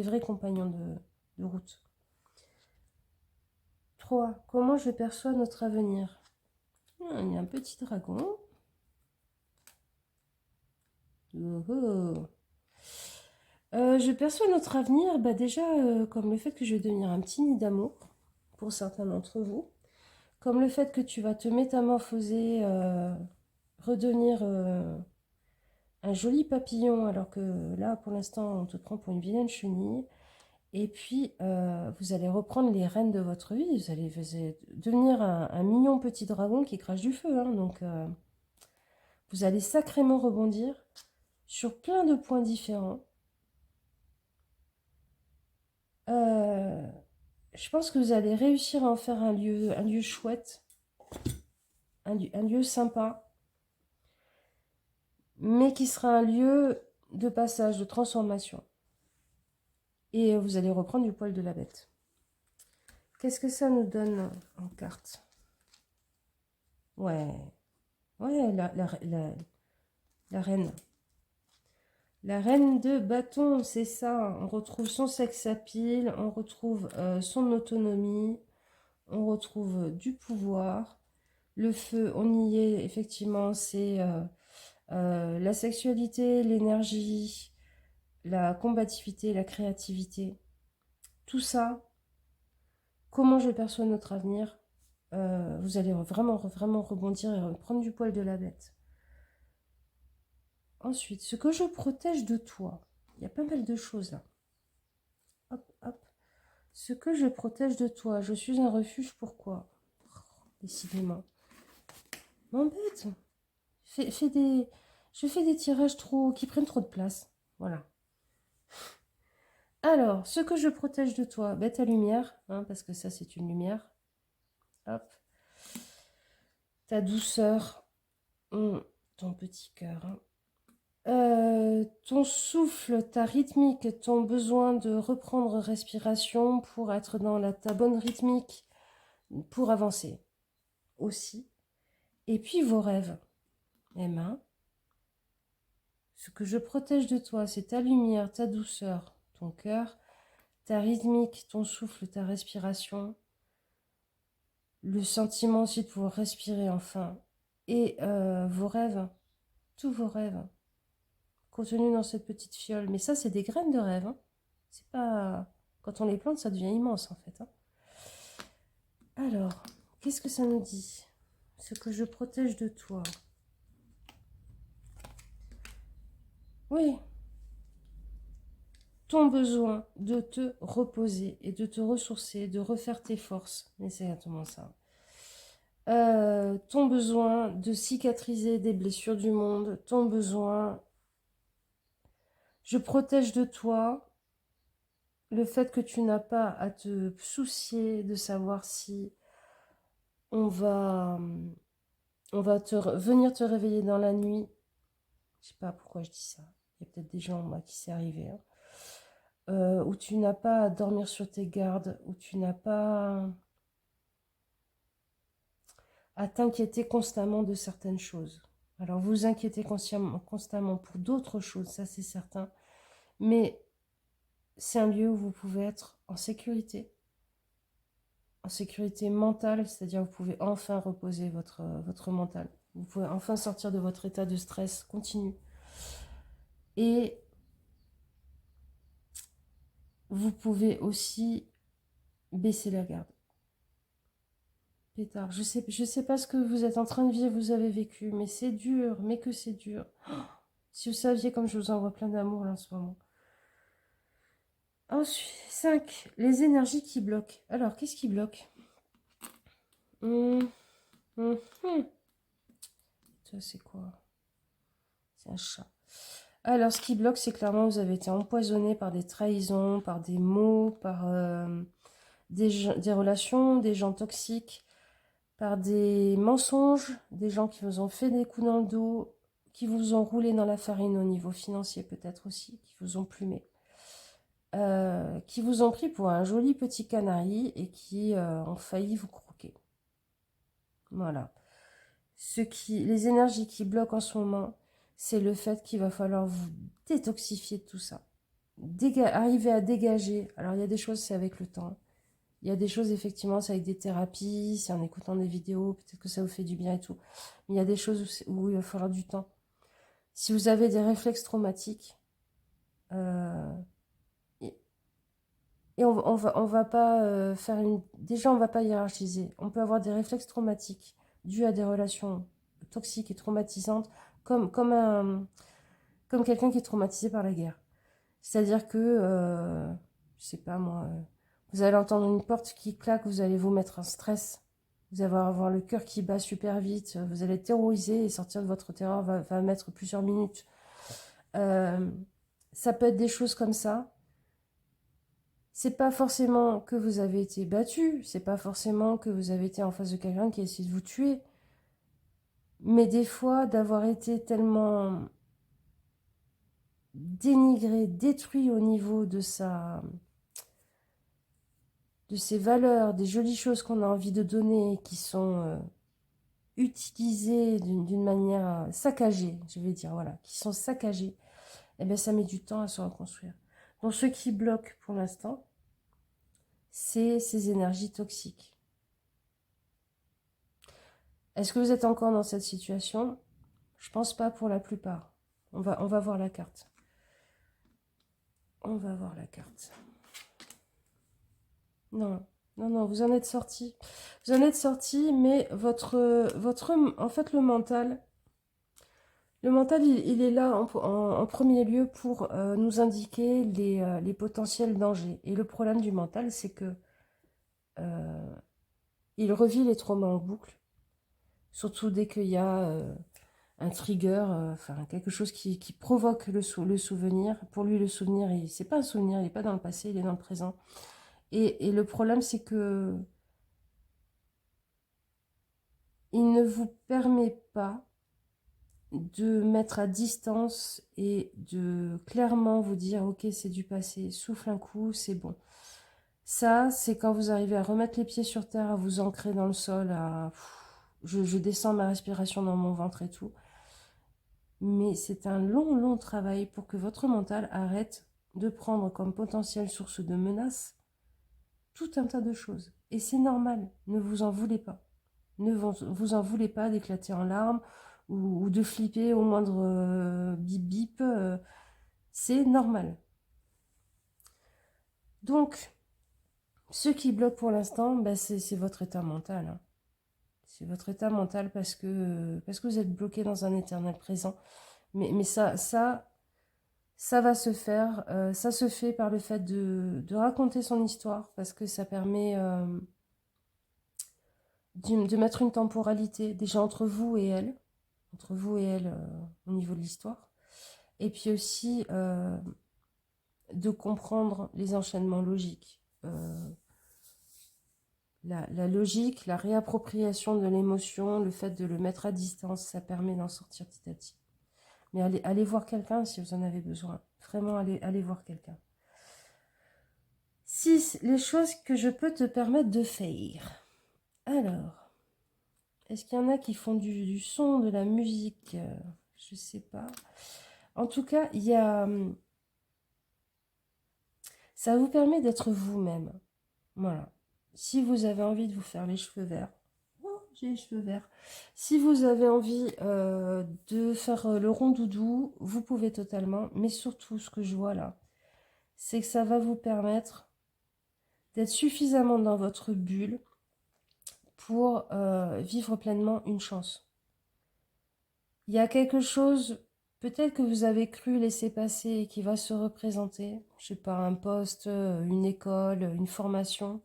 vrais compagnons de route. 3. Comment je perçois notre avenir? Il y a un petit dragon. Oh oh. Je perçois notre avenir déjà comme le fait que je vais devenir un petit nid d'amour pour certains d'entre vous, comme le fait que tu vas te métamorphoser, redevenir un joli papillon alors que là pour l'instant on te prend pour une vilaine chenille, et puis vous allez reprendre les rênes de votre vie, vous allez devenir un mignon petit dragon qui crache du feu, hein, donc vous allez sacrément rebondir sur plein de points différents. Je pense que vous allez réussir à en faire un lieu chouette, un lieu sympa, mais qui sera un lieu de passage, de transformation. Et vous allez reprendre du poil de la bête. Qu'est-ce que ça nous donne en carte? Ouais, ouais, la reine. La reine de bâton, c'est ça. On retrouve son sex appeal, on retrouve son autonomie, on retrouve du pouvoir. Le feu, on y est, effectivement, c'est la sexualité, l'énergie, la combativité, la créativité. Tout ça, comment je perçois notre avenir, vous allez vraiment rebondir et prendre du poil de la bête. Ensuite, ce que je protège de toi. Il y a pas mal de choses là. Hop, hop. Ce que je protège de toi. Je suis un refuge, pourquoi? Décidément. M'embête. Je fais des tirages qui prennent trop de place. Voilà. Alors, ce que je protège de toi, ben, ta lumière, hein, parce que ça c'est une lumière. Hop. Ta douceur, ton petit cœur. Hein. Ton souffle, ta rythmique, ton besoin de reprendre respiration pour être dans ta bonne rythmique, pour avancer aussi. Et puis vos rêves. Emma, ce que je protège de toi, c'est ta lumière, ta douceur, ton cœur, ta rythmique, ton souffle, ta respiration, le sentiment aussi de pouvoir respirer enfin, et vos rêves, tous vos rêves, contenus dans cette petite fiole. Mais ça, c'est des graines de rêve. Hein. C'est pas... Quand on les plante, ça devient immense, en fait. Hein. Alors, qu'est-ce que ça nous dit? Ce que je protège de toi. Oui. Ton besoin de te reposer et de te ressourcer, de refaire tes forces. Mais c'est exactement ça. Ton besoin de cicatriser des blessures du monde, ton besoin, je protège de toi le fait que tu n'as pas à te soucier de savoir si on va, venir te réveiller dans la nuit. Je sais pas pourquoi je dis ça. Il y a peut-être des gens, moi, qui c'est arrivé. Hein. Où tu n'as pas à dormir sur tes gardes, où tu n'as pas à t'inquiéter constamment de certaines choses. Alors, vous inquiétez constamment pour d'autres choses, ça c'est certain. Mais c'est un lieu où vous pouvez être en sécurité mentale, c'est-à-dire vous pouvez enfin reposer votre mental. Vous pouvez enfin sortir de votre état de stress continu. Et vous pouvez aussi baisser la garde. Pétard, je sais pas ce que vous êtes en train de vivre, vous avez vécu, mais c'est dur, mais que c'est dur. Si vous saviez comme je vous envoie plein d'amour là en ce moment. Ensuite, 5. Les énergies qui bloquent. Alors, qu'est-ce qui bloque? Hum, hum, hum. Ça, c'est quoi? C'est un chat. Alors, ce qui bloque, c'est clairement vous avez été empoisonné par des trahisons, par des mots, par des relations, des gens toxiques, par des mensonges, des gens qui vous ont fait des coups dans le dos, qui vous ont roulé dans la farine au niveau financier peut-être aussi, qui vous ont plumé, qui vous ont pris pour un joli petit canari et qui ont failli vous croquer. Voilà. Les énergies qui bloquent en ce moment, c'est le fait qu'il va falloir vous détoxifier de tout ça. Arriver à dégager. Alors, il y a des choses, c'est avec le temps. Il y a des choses, effectivement, c'est avec des thérapies, c'est en écoutant des vidéos, peut-être que ça vous fait du bien et tout. Mais il y a des choses où il va falloir du temps. Si vous avez des réflexes traumatiques, et on va pas faire une... Déjà, on va pas hiérarchiser. On peut avoir des réflexes traumatiques dus à des relations toxiques et traumatisantes, comme quelqu'un qui est traumatisé par la guerre. C'est-à-dire que, je sais pas moi, vous allez entendre une porte qui claque, vous allez vous mettre en stress, vous allez avoir le cœur qui bat super vite, vous allez être terrorisé et sortir de votre terreur va mettre plusieurs minutes. Ça peut être des choses comme ça. C'est pas forcément que vous avez été battu, c'est pas forcément que vous avez été en face de quelqu'un qui a essayé de vous tuer, mais des fois d'avoir été tellement dénigré, détruit au niveau de ses valeurs, des jolies choses qu'on a envie de donner, qui sont utilisées d'une manière saccagée, je vais dire, voilà, qui sont saccagées, eh bien ça met du temps à se reconstruire. Donc ce qui bloque pour l'instant, c'est ces énergies toxiques. Est-ce que vous êtes encore dans cette situation? Je pense pas pour la plupart. On va voir la carte. On va voir la carte. Non, non, non, vous en êtes sorti. Vous en êtes sorti, mais en fait, le mental, il est là en premier lieu pour nous indiquer les potentiels dangers. Et le problème du mental, c'est que il revit les traumas en boucle, surtout dès qu'il y a un trigger, enfin quelque chose qui provoque le souvenir. Pour lui, le souvenir, c'est pas un souvenir, il n'est pas dans le passé, il est dans le présent. Et le problème, c'est que il ne vous permet pas de mettre à distance et de clairement vous dire ok, c'est du passé, souffle un coup, c'est bon. Ça, c'est quand vous arrivez à remettre les pieds sur terre, à vous ancrer dans le sol, je descends ma respiration dans mon ventre et tout. Mais c'est un long, long travail pour que votre mental arrête de prendre comme potentielle source de menace tout un tas de choses. Et c'est normal, ne vous en voulez pas. Ne vous en voulez pas d'éclater en larmes ou de flipper au moindre bip bip. C'est normal. Donc, ce qui bloque pour l'instant, ben c'est votre état mental. Hein. C'est votre état mental parce que vous êtes bloqué dans un éternel présent. Mais ça va se faire. Ça se fait par le fait de raconter son histoire parce que ça permet de mettre une temporalité déjà entre vous et elle. Entre vous et elle au niveau de l'histoire. Et puis aussi de comprendre les enchaînements logiques. La logique, la réappropriation de l'émotion, le fait de le mettre à distance, ça permet d'en sortir petit à petit. Mais allez voir quelqu'un si vous en avez besoin. Vraiment, allez voir quelqu'un. 6. Les choses que je peux te permettre de faire. Alors, Est-ce qu'il y en a qui font du son, de la musique? Je sais pas. En tout cas, il y a... Ça vous permet d'être vous-même. Voilà. Si vous avez envie de vous faire les cheveux verts, oh, j'ai les cheveux verts. Si vous avez envie de faire le rond doudou, vous pouvez totalement. Mais surtout, ce que je vois là, c'est que ça va vous permettre d'être suffisamment dans votre bulle pour vivre pleinement une chance. Il y a quelque chose, peut-être que vous avez cru laisser passer et qui va se représenter. Je sais pas, un poste, une école, une formation.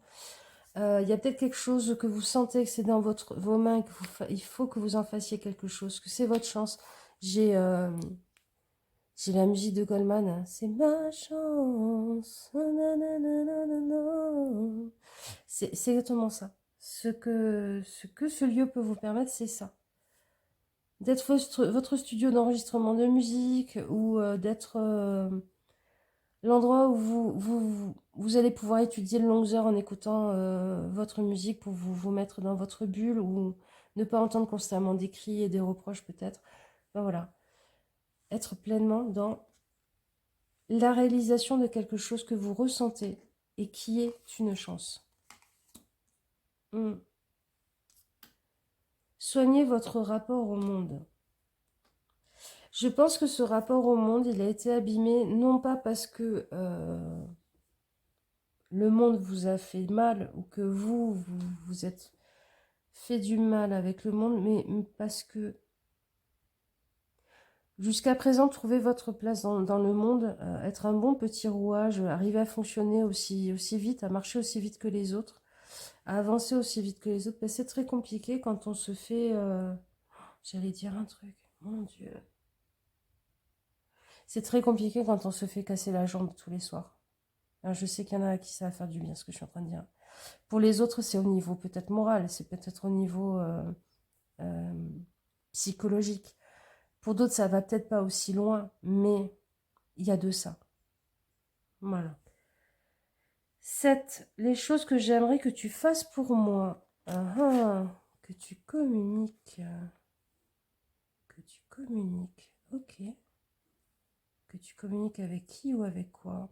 Il y a peut-être quelque chose que vous sentez que c'est dans vos mains et il faut que vous en fassiez quelque chose, que c'est votre chance. J'ai la musique de Goldman, hein. C'est ma chance. Nananananana. C'est exactement ça. Ce que ce lieu peut vous permettre, c'est ça. D'être votre studio d'enregistrement de musique ou d'être l'endroit où vous allez pouvoir étudier de longues heures en écoutant votre musique pour vous mettre dans votre bulle ou ne pas entendre constamment des cris et des reproches peut-être. Ben voilà. Être pleinement dans la réalisation de quelque chose que vous ressentez et qui est une chance. Soignez votre rapport au monde. Je pense que ce rapport au monde, il a été abîmé, non pas parce que le monde vous a fait mal ou que vous êtes fait du mal avec le monde, mais parce que jusqu'à présent, trouver votre place dans le monde, être un bon petit rouage, arriver à fonctionner aussi vite, à marcher aussi vite que les autres, à avancer aussi vite que les autres, ben c'est très compliqué quand on se fait... J'allais dire un truc, mon Dieu. C'est très compliqué quand on se fait casser la jambe tous les soirs. Alors, je sais qu'il y en a à qui ça va faire du bien, ce que je suis en train de dire. Pour les autres, c'est au niveau peut-être moral, c'est peut-être au niveau euh, psychologique. Pour d'autres, ça va peut-être pas aussi loin, mais il y a de ça. Voilà. 7. Les choses que j'aimerais que tu fasses pour moi. Que tu communiques. Que tu communiques. Ok. Que tu communiques avec qui ou avec quoi?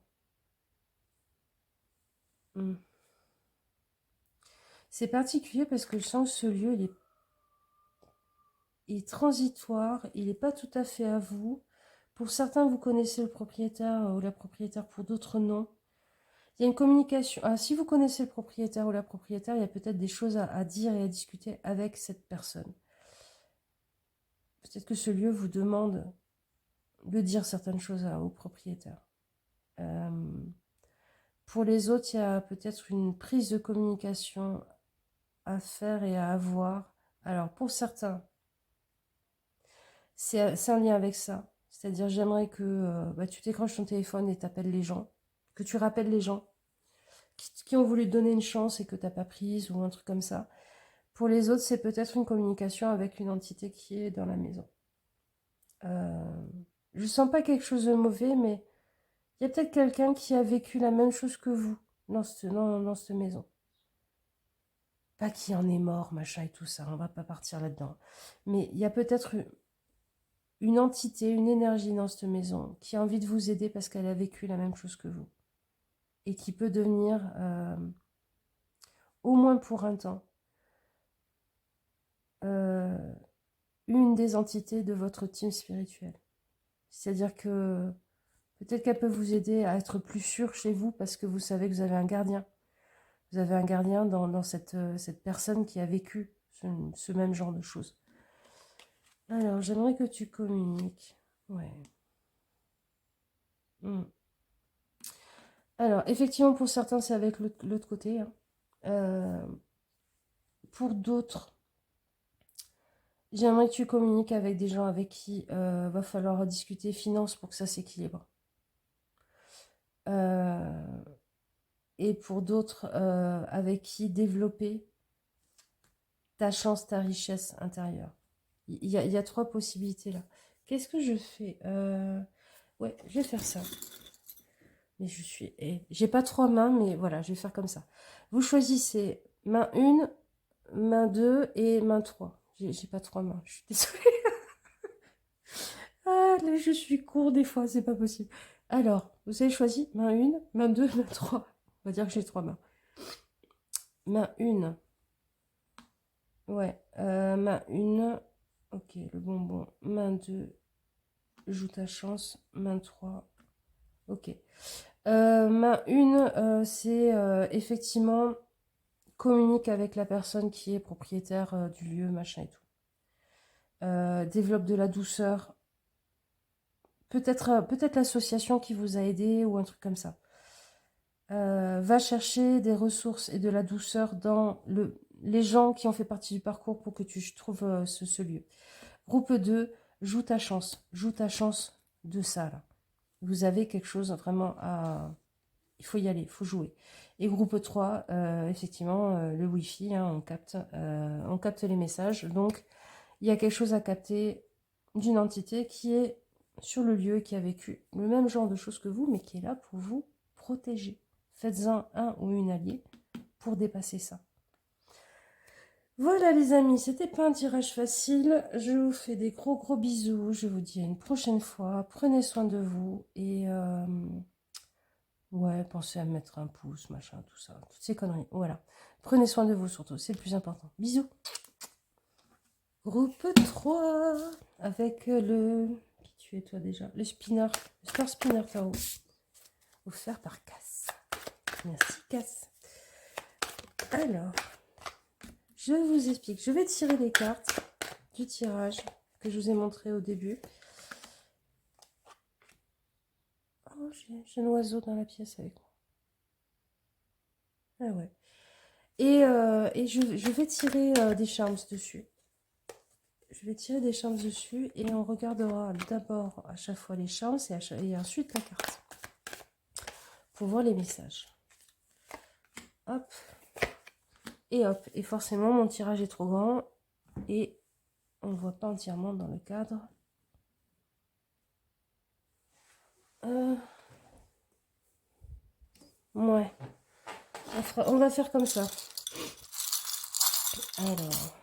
C'est particulier parce que je sens que ce lieu, il est transitoire, il n'est pas tout à fait à vous. Pour certains, vous connaissez le propriétaire ou la propriétaire, pour d'autres, non. Il y a une communication. Ah, si vous connaissez le propriétaire ou la propriétaire, il y a peut-être des choses à dire et à discuter avec cette personne. Peut-être que ce lieu vous demande de dire certaines choses au propriétaire. Pour les autres, il y a peut-être une prise de communication à faire et à avoir. Alors, pour certains, c'est un lien avec ça. C'est-à-dire, j'aimerais que tu décroches ton téléphone et t'appelles les gens, que tu rappelles les gens qui ont voulu te donner une chance et que tu n'as pas prise ou un truc comme ça. Pour les autres, c'est peut-être une communication avec une entité qui est dans la maison. Je sens pas quelque chose de mauvais, mais il y a peut-être quelqu'un qui a vécu la même chose que vous dans cette maison. Pas qui en est mort, machin et tout ça, on va pas partir là-dedans. Mais il y a peut-être une entité, une énergie dans cette maison qui a envie de vous aider parce qu'elle a vécu la même chose que vous. Et qui peut devenir, au moins pour un temps, une des entités de votre team spirituel. C'est-à-dire que peut-être qu'elle peut vous aider à être plus sûr chez vous parce que vous savez que vous avez un gardien. Vous avez un gardien dans cette personne qui a vécu ce même genre de choses. Alors, j'aimerais que tu communiques. Ouais. Alors, effectivement, pour certains, c'est avec l'autre côté. Hein. Pour d'autres, j'aimerais que tu communiques avec des gens avec qui va falloir discuter finances pour que ça s'équilibre. Et pour d'autres, avec qui développer ta chance, ta richesse intérieure. Il y a 3 possibilités là. Qu'est-ce que je fais? Ouais, je vais faire ça. Mais j'ai pas 3 mains, mais voilà, je vais faire comme ça. Vous choisissez main 1, main 2 et main 3. J'ai pas 3 mains, je suis désolée. Ah, là, je suis court des fois, c'est pas possible. Alors, vous avez choisi main 1, main 2, main 3. On va dire que j'ai 3 mains. Main 1. Ouais, main 1. Ok, le bonbon. Main 2. Joue ta chance. Main 3. Ok. Main 1, c'est effectivement communique avec la personne qui est propriétaire du lieu, machin et tout. Développe de la douceur. Peut-être l'association qui vous a aidé ou un truc comme ça. Va chercher des ressources et de la douceur dans les gens qui ont fait partie du parcours pour que tu trouves ce lieu. Groupe 2, joue ta chance. Joue ta chance de ça, là. Vous avez quelque chose vraiment à... Il faut y aller, il faut jouer. Et groupe 3, effectivement, le Wi-Fi, hein, on capte les messages. Donc, il y a quelque chose à capter d'une entité qui est sur le lieu, qui a vécu le même genre de choses que vous, mais qui est là pour vous protéger. Faites-en un ou une alliée pour dépasser ça. Voilà les amis, c'était pas un tirage facile. Je vous fais des gros bisous. Je vous dis à une prochaine fois. Prenez soin de vous et ouais, pensez à mettre un pouce, machin, tout ça, toutes ces conneries. Voilà. Prenez soin de vous surtout, c'est le plus important. Bisous. Groupe 3 avec le... Qui tu es toi déjà? Le spinner, le Star Spinner Tarot. Offert par Cass. Merci Cass. Alors, je vous explique. Je vais tirer les cartes du tirage que je vous ai montré au début. Oh, j'ai un oiseau dans la pièce avec moi. Ah ouais. Et je vais tirer des charms dessus. Je vais tirer des charms dessus et on regardera d'abord à chaque fois les charms et ensuite la carte. Pour voir les messages. Hop. Et hop. Et forcément, mon tirage est trop grand et on ne voit pas entièrement dans le cadre. Ouais. On va faire comme ça. Alors.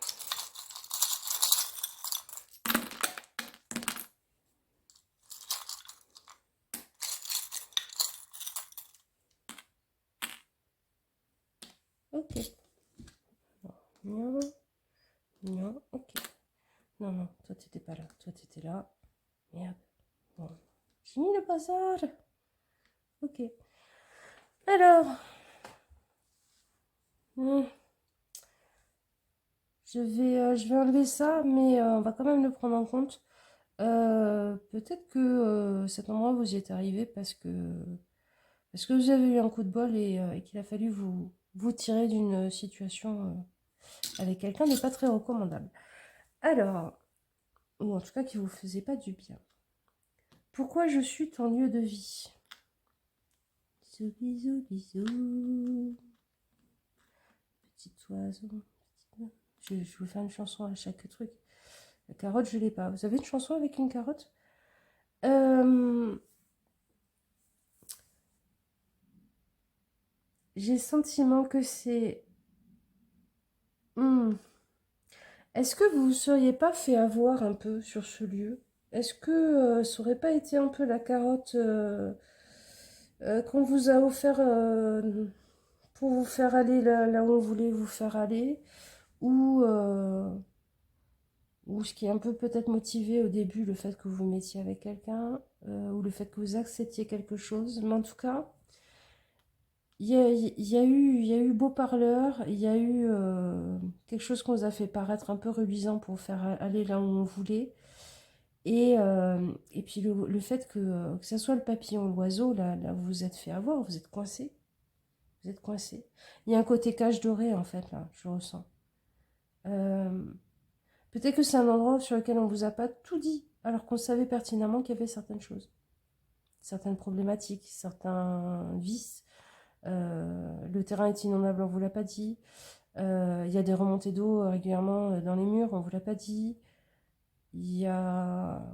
Ok. Non. Non. Ok. Non, non. Toi, t'étais pas là. Toi, t'étais là. Merde. Bon. J'ai mis le bazar. Ok. Alors. Je vais enlever ça, mais on va quand même le prendre en compte. Peut-être que cet endroit vous y êtes arrivé parce que vous avez eu un coup de bol et qu'il a fallu vous tirer d'une situation avec quelqu'un n'est pas très recommandable. Alors, ou en tout cas qui vous faisait pas du bien. Pourquoi je suis ton lieu de vie? Bisous, bisous, bisous. Petit oiseau. Je vous fais une chanson à chaque truc. La carotte, je l'ai pas. Vous avez une chanson avec une carotte? J'ai le sentiment que c'est... Est-ce que vous ne seriez pas fait avoir un peu sur ce lieu? Est-ce que ça aurait pas été un peu la carotte qu'on vous a offert pour vous faire aller là où on voulait vous faire aller? Ou ce qui est un peu peut-être motivé au début, le fait que vous vous mettiez avec quelqu'un, ou le fait que vous acceptiez quelque chose. Mais en tout cas, il y a eu beau parleur, il y a eu quelque chose qu'on vous a fait paraître un peu reluisant pour vous faire aller là où on voulait. Et puis le fait que ce soit le papillon ou l'oiseau, là où vous vous êtes fait avoir, vous êtes coincé. Vous êtes coincé. Il y a un côté cage doré en fait, là, je ressens. Euh, Peut-être que c'est un endroit sur lequel on ne vous a pas tout dit, alors qu'on savait pertinemment qu'il y avait certaines choses, certaines problématiques, certains vices. Le terrain est inondable, on ne vous l'a pas dit. Il y a des remontées d'eau régulièrement dans les murs, on ne vous l'a pas dit. Il y a,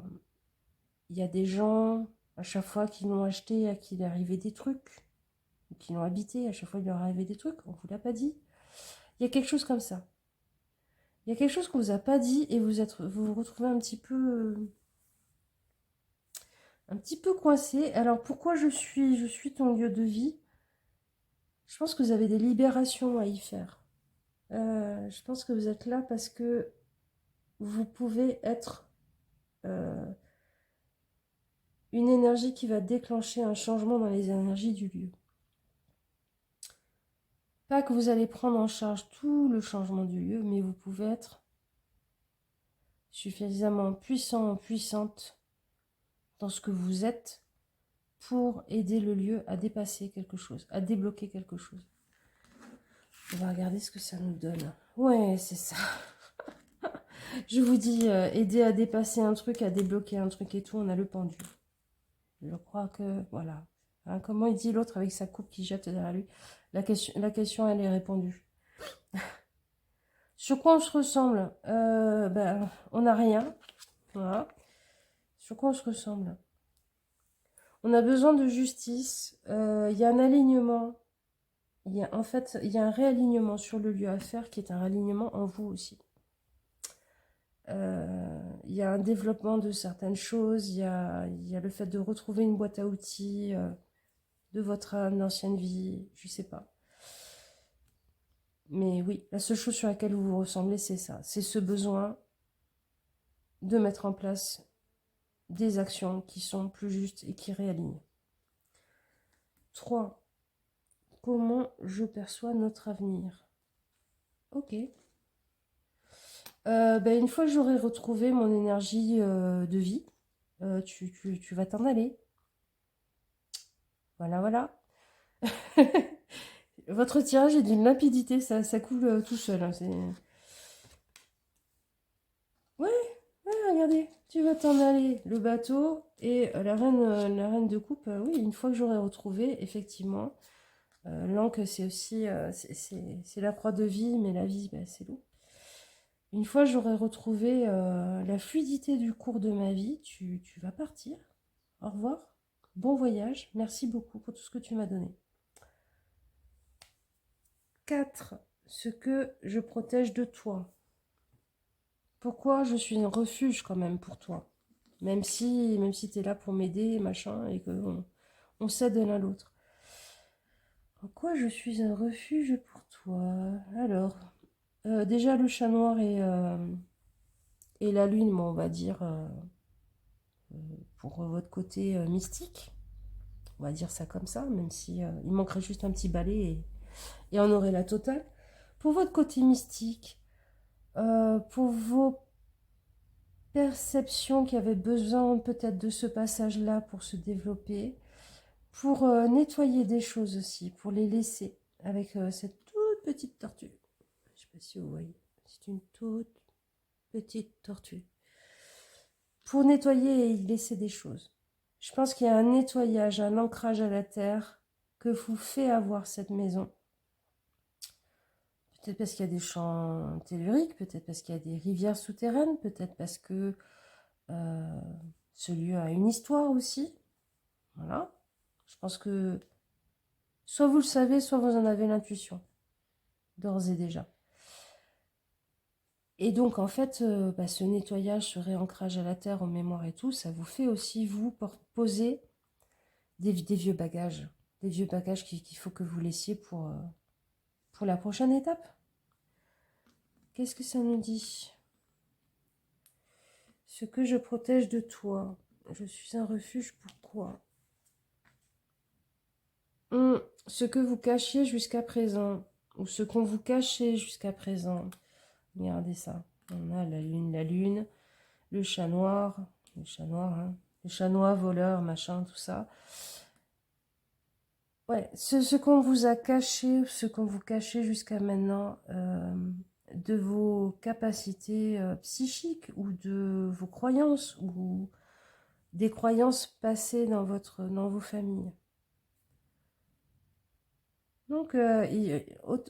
il y a des gens, à chaque fois, qui l'ont acheté, à qui il est arrivé des trucs, ou qui l'ont habité, à chaque fois, il leur est arrivé des trucs, on ne vous l'a pas dit. Il y a quelque chose comme ça. Il y a quelque chose qu'on vous a pas dit et vous vous retrouvez un petit peu coincé. Alors pourquoi je suis ton lieu de vie? Je pense que vous avez des libérations à y faire. Je pense que vous êtes là parce que vous pouvez être une énergie qui va déclencher un changement dans les énergies du lieu. Pas que vous allez prendre en charge tout le changement du lieu, mais vous pouvez être suffisamment puissant ou puissante dans ce que vous êtes pour aider le lieu à dépasser quelque chose, à débloquer quelque chose. On va regarder ce que ça nous donne. Ouais, c'est ça. Je vous dis, aider à dépasser un truc, à débloquer un truc et tout, on a le pendu. Je crois que, voilà. Hein, comment il dit l'autre avec sa coupe qui jette derrière lui? La question, elle est répondue. Sur quoi on se ressemble? Ben, on n'a rien. Voilà. Sur quoi on se ressemble? On a besoin de justice. Il y a un alignement. En fait, il y a un réalignement sur le lieu à faire qui est un réalignement en vous aussi. Il y a un développement de certaines choses. Il y a le fait de retrouver une boîte à outils de votre ancienne vie. Je sais pas. Mais oui, la seule chose sur laquelle vous vous ressemblez, c'est ça. C'est ce besoin de mettre en place des actions qui sont plus justes et qui réalignent. 3. Comment je perçois notre avenir? Ok. Ben, une fois que j'aurai retrouvé mon énergie de vie, tu vas t'en aller. Voilà, voilà. Votre tirage est d'une limpidité, ça coule tout seul. Hein, ouais, regardez, tu vas t'en aller. Le bateau et la reine de coupe, oui, une fois que j'aurai retrouvé, effectivement, l'encre, c'est aussi, c'est la croix de vie, mais la vie, ben, c'est l'eau. Une fois que j'aurai retrouvé la fluidité du cours de ma vie, tu vas partir. Au revoir. Bon voyage. Merci beaucoup pour tout ce que tu m'as donné. 4. Ce que je protège de toi. Pourquoi je suis un refuge quand même pour toi? Même si tu es là pour m'aider, machin, et qu'on on s'aide l'un l'autre. Pourquoi je suis un refuge pour toi? Alors, déjà le chat noir et la lune, bon, on va dire, pour votre côté mystique. On va dire ça comme ça, même si il manquerait juste un petit balai et on aurait la totale. Pour votre côté mystique, pour vos perceptions qui avaient besoin peut-être de ce passage-là pour se développer, pour nettoyer des choses aussi, pour les laisser avec cette toute petite tortue. Je ne sais pas si vous voyez, c'est une toute petite tortue. Pour nettoyer et y laisser des choses. Je pense qu'il y a un nettoyage, un ancrage à la terre que vous fait avoir cette maison. Peut-être parce qu'il y a des champs telluriques, peut-être parce qu'il y a des rivières souterraines, peut-être parce que ce lieu a une histoire aussi. Voilà. Je pense que soit vous le savez, soit vous en avez l'intuition, d'ores et déjà. Et donc, en fait, ce nettoyage, ce réancrage à la terre, aux mémoires et tout, ça vous fait aussi, vous, poser des vieux bagages. Des vieux bagages qu'il faut que vous laissiez pour la prochaine étape. Qu'est-ce que ça nous dit? Ce que je protège de toi. Je suis un refuge, pourquoi? Ce que vous cachiez jusqu'à présent, ou ce qu'on vous cachait jusqu'à présent. Regardez ça. On a la lune, le chat noir, hein, le chat noir, voleur, machin, tout ça. Ouais, ce qu'on vous a caché, ce qu'on vous cachait jusqu'à maintenant, de vos capacités psychiques ou de vos croyances ou des croyances passées dans vos familles. Donc,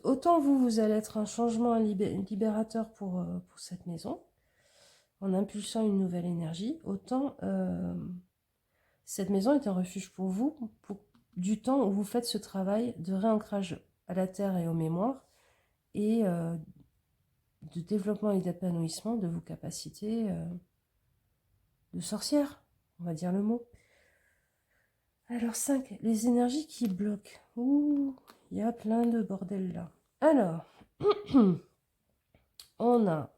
autant vous allez être un changement libérateur pour cette maison, en impulsant une nouvelle énergie, autant cette maison est un refuge pour vous, pour du temps où vous faites ce travail de réancrage à la terre et aux mémoires, et de développement et d'épanouissement de vos capacités de sorcière, on va dire le mot. Alors 5, les énergies qui bloquent. Ouh, il y a plein de bordel là. Alors, on a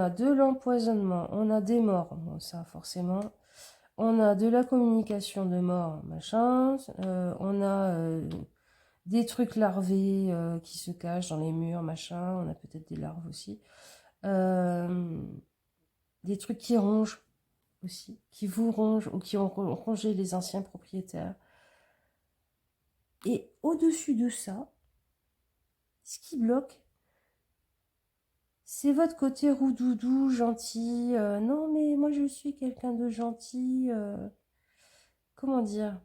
de l'empoisonnement, on a des morts, bon, ça forcément. On a de la communication de mort, machin. On a des trucs larvés qui se cachent dans les murs, machin. On a peut-être des larves aussi. Des trucs qui rongent aussi, qui vous rongent ou qui ont rongé les anciens propriétaires. Et au-dessus de ça, ce qui bloque, c'est votre côté roudoudou, gentil. Non, mais moi, je suis quelqu'un de gentil. Comment dire?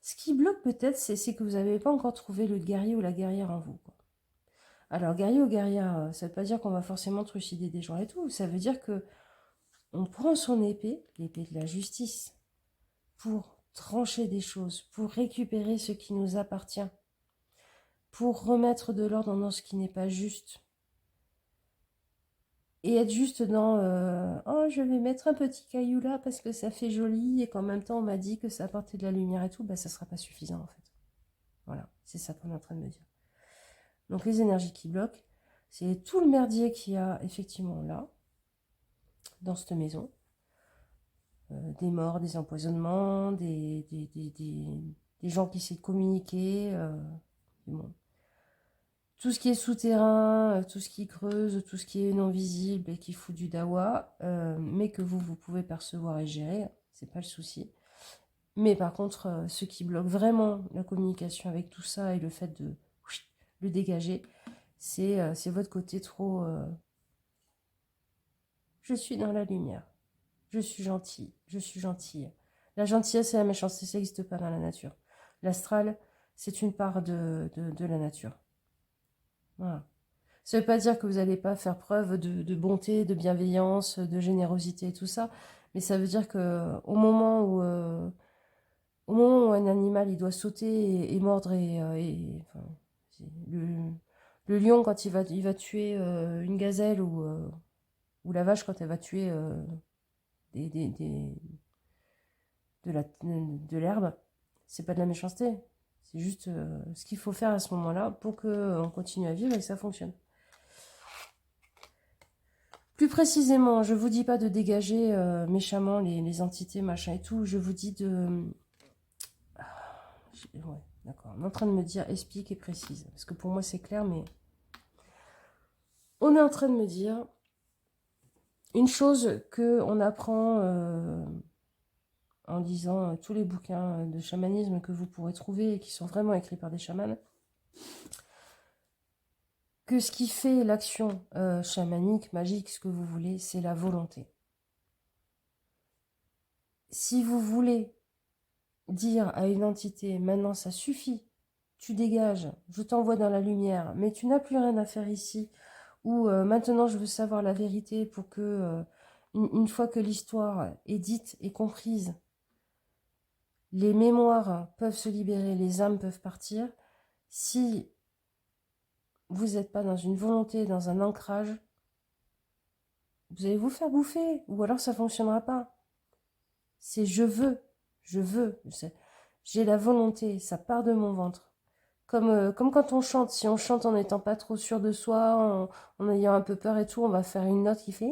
Ce qui bloque peut-être, c'est que vous n'avez pas encore trouvé le guerrier ou la guerrière en vous, quoi. Alors, guerrier ou guerrière, ça ne veut pas dire qu'on va forcément trucider des gens et tout. Ça veut dire que on prend son épée, l'épée de la justice, pour trancher des choses, pour récupérer ce qui nous appartient, pour remettre de l'ordre dans ce qui n'est pas juste. Et être juste dans oh, je vais mettre un petit caillou là parce que ça fait joli et qu'en même temps on m'a dit que ça apportait de la lumière et tout, bah ça sera pas suffisant en fait. Voilà, c'est ça qu'on est en train de me dire. Donc les énergies qui bloquent, c'est tout le merdier qu'il y a effectivement là, dans cette maison. Des morts, des empoisonnements, des gens qui essaient de communiquer. Bon. Tout ce qui est souterrain, tout ce qui creuse, tout ce qui est non visible et qui fout du dawa, mais que vous pouvez percevoir et gérer, c'est pas le souci. Mais par contre, ce qui bloque vraiment la communication avec tout ça et le fait de le dégager, c'est votre côté trop... je suis dans la lumière, je suis gentil, je suis gentille. La gentillesse et la méchanceté, ça n'existe pas dans la nature. L'astral, c'est une part de la nature. Voilà. Ça ne veut pas dire que vous n'allez pas faire preuve de bonté, de bienveillance, de générosité et tout ça, mais ça veut dire que au moment où un animal il doit sauter et mordre enfin, le lion quand il va tuer une gazelle ou la vache quand elle va tuer des, des- des- de l'herbe, c'est pas de la méchanceté, c'est juste ce qu'il faut faire à ce moment-là pour qu'on continue à vivre et que ça fonctionne. Plus précisément, je vous dis pas de dégager méchamment les entités, machin et tout. Je vous dis de... Ouais, d'accord. On est en train de me dire explique et précise. Parce que pour moi, c'est clair, mais... On est en train de me dire une chose qu'on apprend en lisant tous les bouquins de chamanisme que vous pourrez trouver et qui sont vraiment écrits par des chamans. Que ce qui fait l'action chamanique, magique, ce que vous voulez, c'est la volonté. Si vous voulez dire à une entité, maintenant ça suffit, tu dégages, je t'envoie dans la lumière, mais tu n'as plus rien à faire ici, ou maintenant je veux savoir la vérité pour que, une fois que l'histoire est dite et comprise, les mémoires peuvent se libérer, les âmes peuvent partir. Si vous n'êtes pas dans une volonté, dans un ancrage, vous allez vous faire bouffer, ou alors ça ne fonctionnera pas. C'est je veux, j'ai la volonté, ça part de mon ventre. Comme quand on chante, si on chante en n'étant pas trop sûr de soi, en ayant un peu peur et tout, on va faire une note qui fait...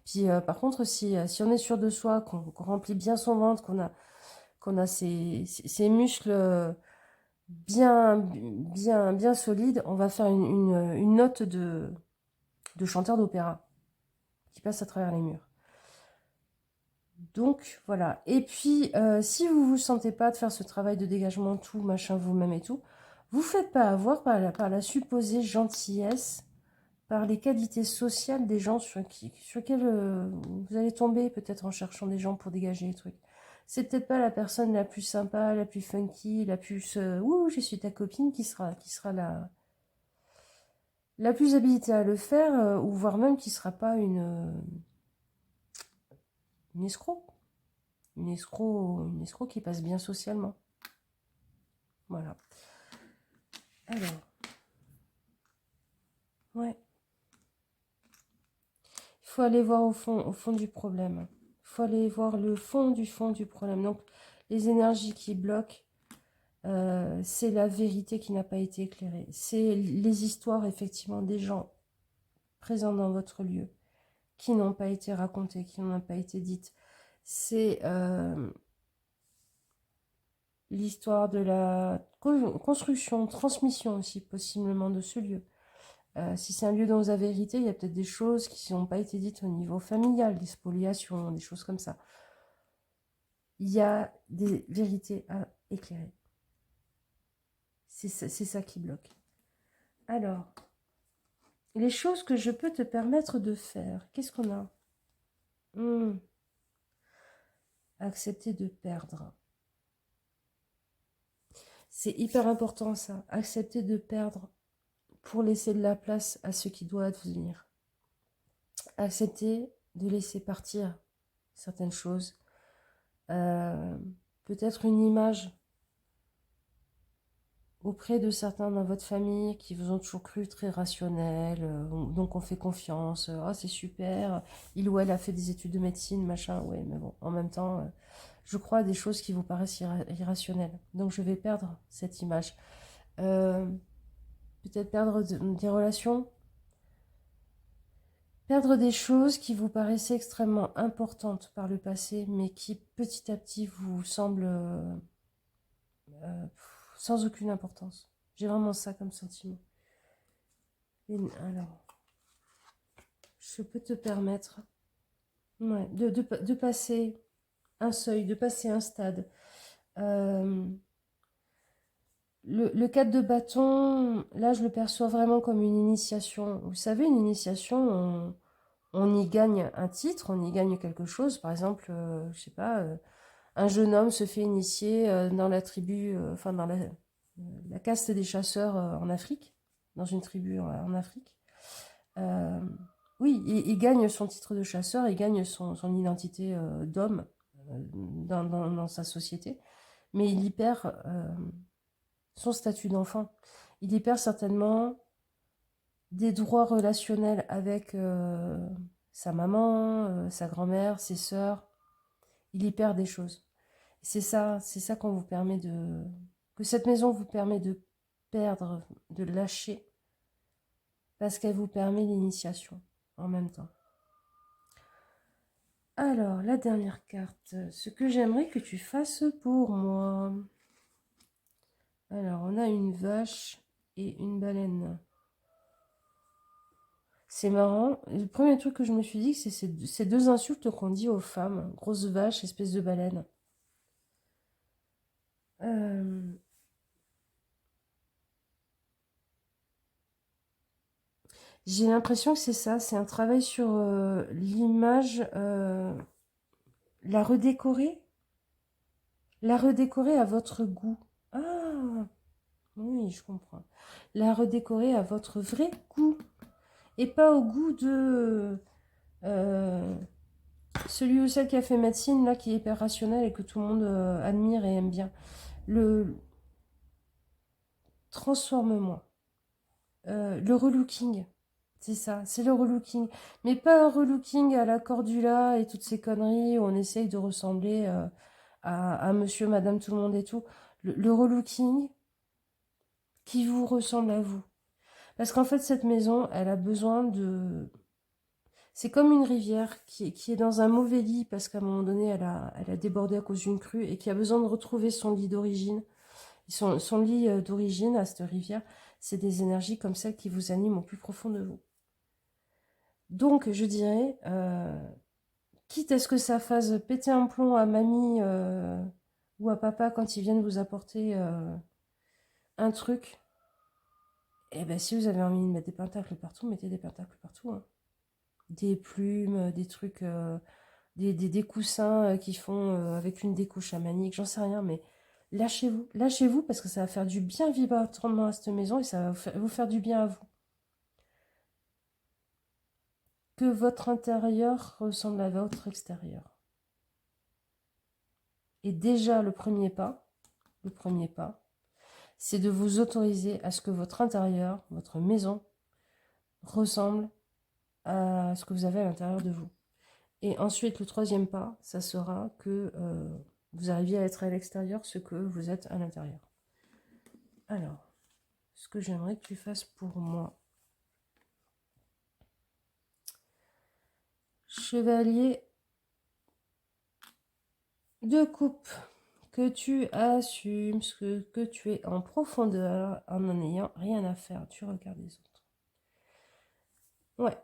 Puis par contre, si on est sûr de soi, qu'on remplit bien son ventre, qu'on a ses muscles bien solides, on va faire une note de chanteur d'opéra qui passe à travers les murs. Donc voilà. Et puis, si vous ne vous sentez pas de faire ce travail de dégagement, tout, machin, vous-même et tout, vous ne faites pas avoir par la supposée gentillesse, par les qualités sociales des gens sur lesquels vous allez tomber peut-être en cherchant des gens pour dégager les trucs. C'est peut-être pas la personne la plus sympa, la plus funky, la plus ouh, je suis ta copine qui sera la plus habilitée à le faire, ou voire même qui sera pas une escroc. Une escroc qui passe bien socialement. Voilà. Alors, faut aller voir au fond du problème. Il faut aller voir le fond du problème. Donc, les énergies qui bloquent, c'est la vérité qui n'a pas été éclairée. C'est les histoires, effectivement, des gens présents dans votre lieu, qui n'ont pas été racontées, qui n'ont pas été dites. C'est l'histoire de la construction, transmission aussi, possiblement, de ce lieu. Si c'est un lieu dont vous avez hérité, il y a peut-être des choses qui n'ont pas été dites au niveau familial, des spoliations, des choses comme ça. Il y a des vérités à éclairer. C'est ça qui bloque. Alors, les choses que je peux te permettre de faire, qu'est-ce qu'on a? Accepter de perdre. C'est hyper important ça, accepter de perdre pour laisser de la place à ce qui doit advenir. Accepter de laisser partir certaines choses. Peut-être une image auprès de certains dans votre famille qui vous ont toujours cru très rationnel, donc on fait confiance, oh c'est super, il ou elle a fait des études de médecine, machin, ouais, mais bon, en même temps, je crois à des choses qui vous paraissent irrationnelles, donc je vais perdre cette image. Peut-être perdre des relations, perdre des choses qui vous paraissaient extrêmement importantes par le passé, mais qui petit à petit vous semblent sans aucune importance. J'ai vraiment ça comme sentiment. Alors, je peux te permettre de passer un seuil, de passer un stade. Le 4 de bâton, là, je le perçois vraiment comme une initiation. Vous savez, une initiation, on y gagne un titre, on y gagne quelque chose. Par exemple, je sais pas, un jeune homme se fait initier dans la tribu, enfin dans la caste des chasseurs en Afrique, dans une tribu en Afrique. Oui, il gagne son titre de chasseur, il gagne son identité d'homme dans sa société, mais il y perd son statut d'enfant. Il y perd certainement des droits relationnels avec sa maman, sa grand-mère, ses sœurs. Il y perd des choses. C'est ça qu'on vous permet de... que cette maison vous permet de perdre, de lâcher, parce qu'elle vous permet l'initiation en même temps. Alors, la dernière carte, ce que j'aimerais que tu fasses pour moi. Alors, on a une vache et une baleine. C'est marrant. Le premier truc que je me suis dit, c'est ces deux insultes qu'on dit aux femmes. Grosse vache, espèce de baleine. J'ai l'impression que c'est ça. C'est un travail sur l'image, la redécorer. La redécorer à votre goût. Ah, oui, je comprends. La redécorer à votre vrai goût. Et pas au goût de celui ou celle qui a fait médecine, là, qui est hyper rationnel et que tout le monde admire et aime bien. Transforme-moi. Le relooking, c'est ça, c'est le relooking. Mais pas un relooking à la Cordula et toutes ces conneries où on essaye de ressembler à monsieur, madame, tout le monde et tout. Le relooking qui vous ressemble à vous. Parce qu'en fait, cette maison, elle a besoin de... C'est comme une rivière qui est dans un mauvais lit parce qu'à un moment donné, elle a débordé à cause d'une crue et qui a besoin de retrouver son lit d'origine. Son lit d'origine à cette rivière, c'est des énergies comme celles qui vous animent au plus profond de vous. Donc, je dirais, quitte à ce que ça fasse péter un plomb à mamie ou à papa quand ils viennent vous apporter un truc, eh ben, si vous avez envie de mettre des pentacles partout, mettez des pentacles partout. Hein. Des plumes, des trucs, des coussins qui font avec une déco chamanique, j'en sais rien, mais lâchez-vous parce que ça va faire du bien vibratoirement à cette maison et ça va vous faire du bien à vous. Que votre intérieur ressemble à votre extérieur. Et déjà, le premier pas, c'est de vous autoriser à ce que votre intérieur, votre maison, ressemble à ce que vous avez à l'intérieur de vous. Et ensuite, le troisième pas, ça sera que vous arriviez à être à l'extérieur ce que vous êtes à l'intérieur. Alors, ce que j'aimerais que tu fasses pour moi. Chevalier de coupe. Que tu assumes ce que tu es en profondeur en n'ayant rien à faire. Tu regardes les autres. Ouais.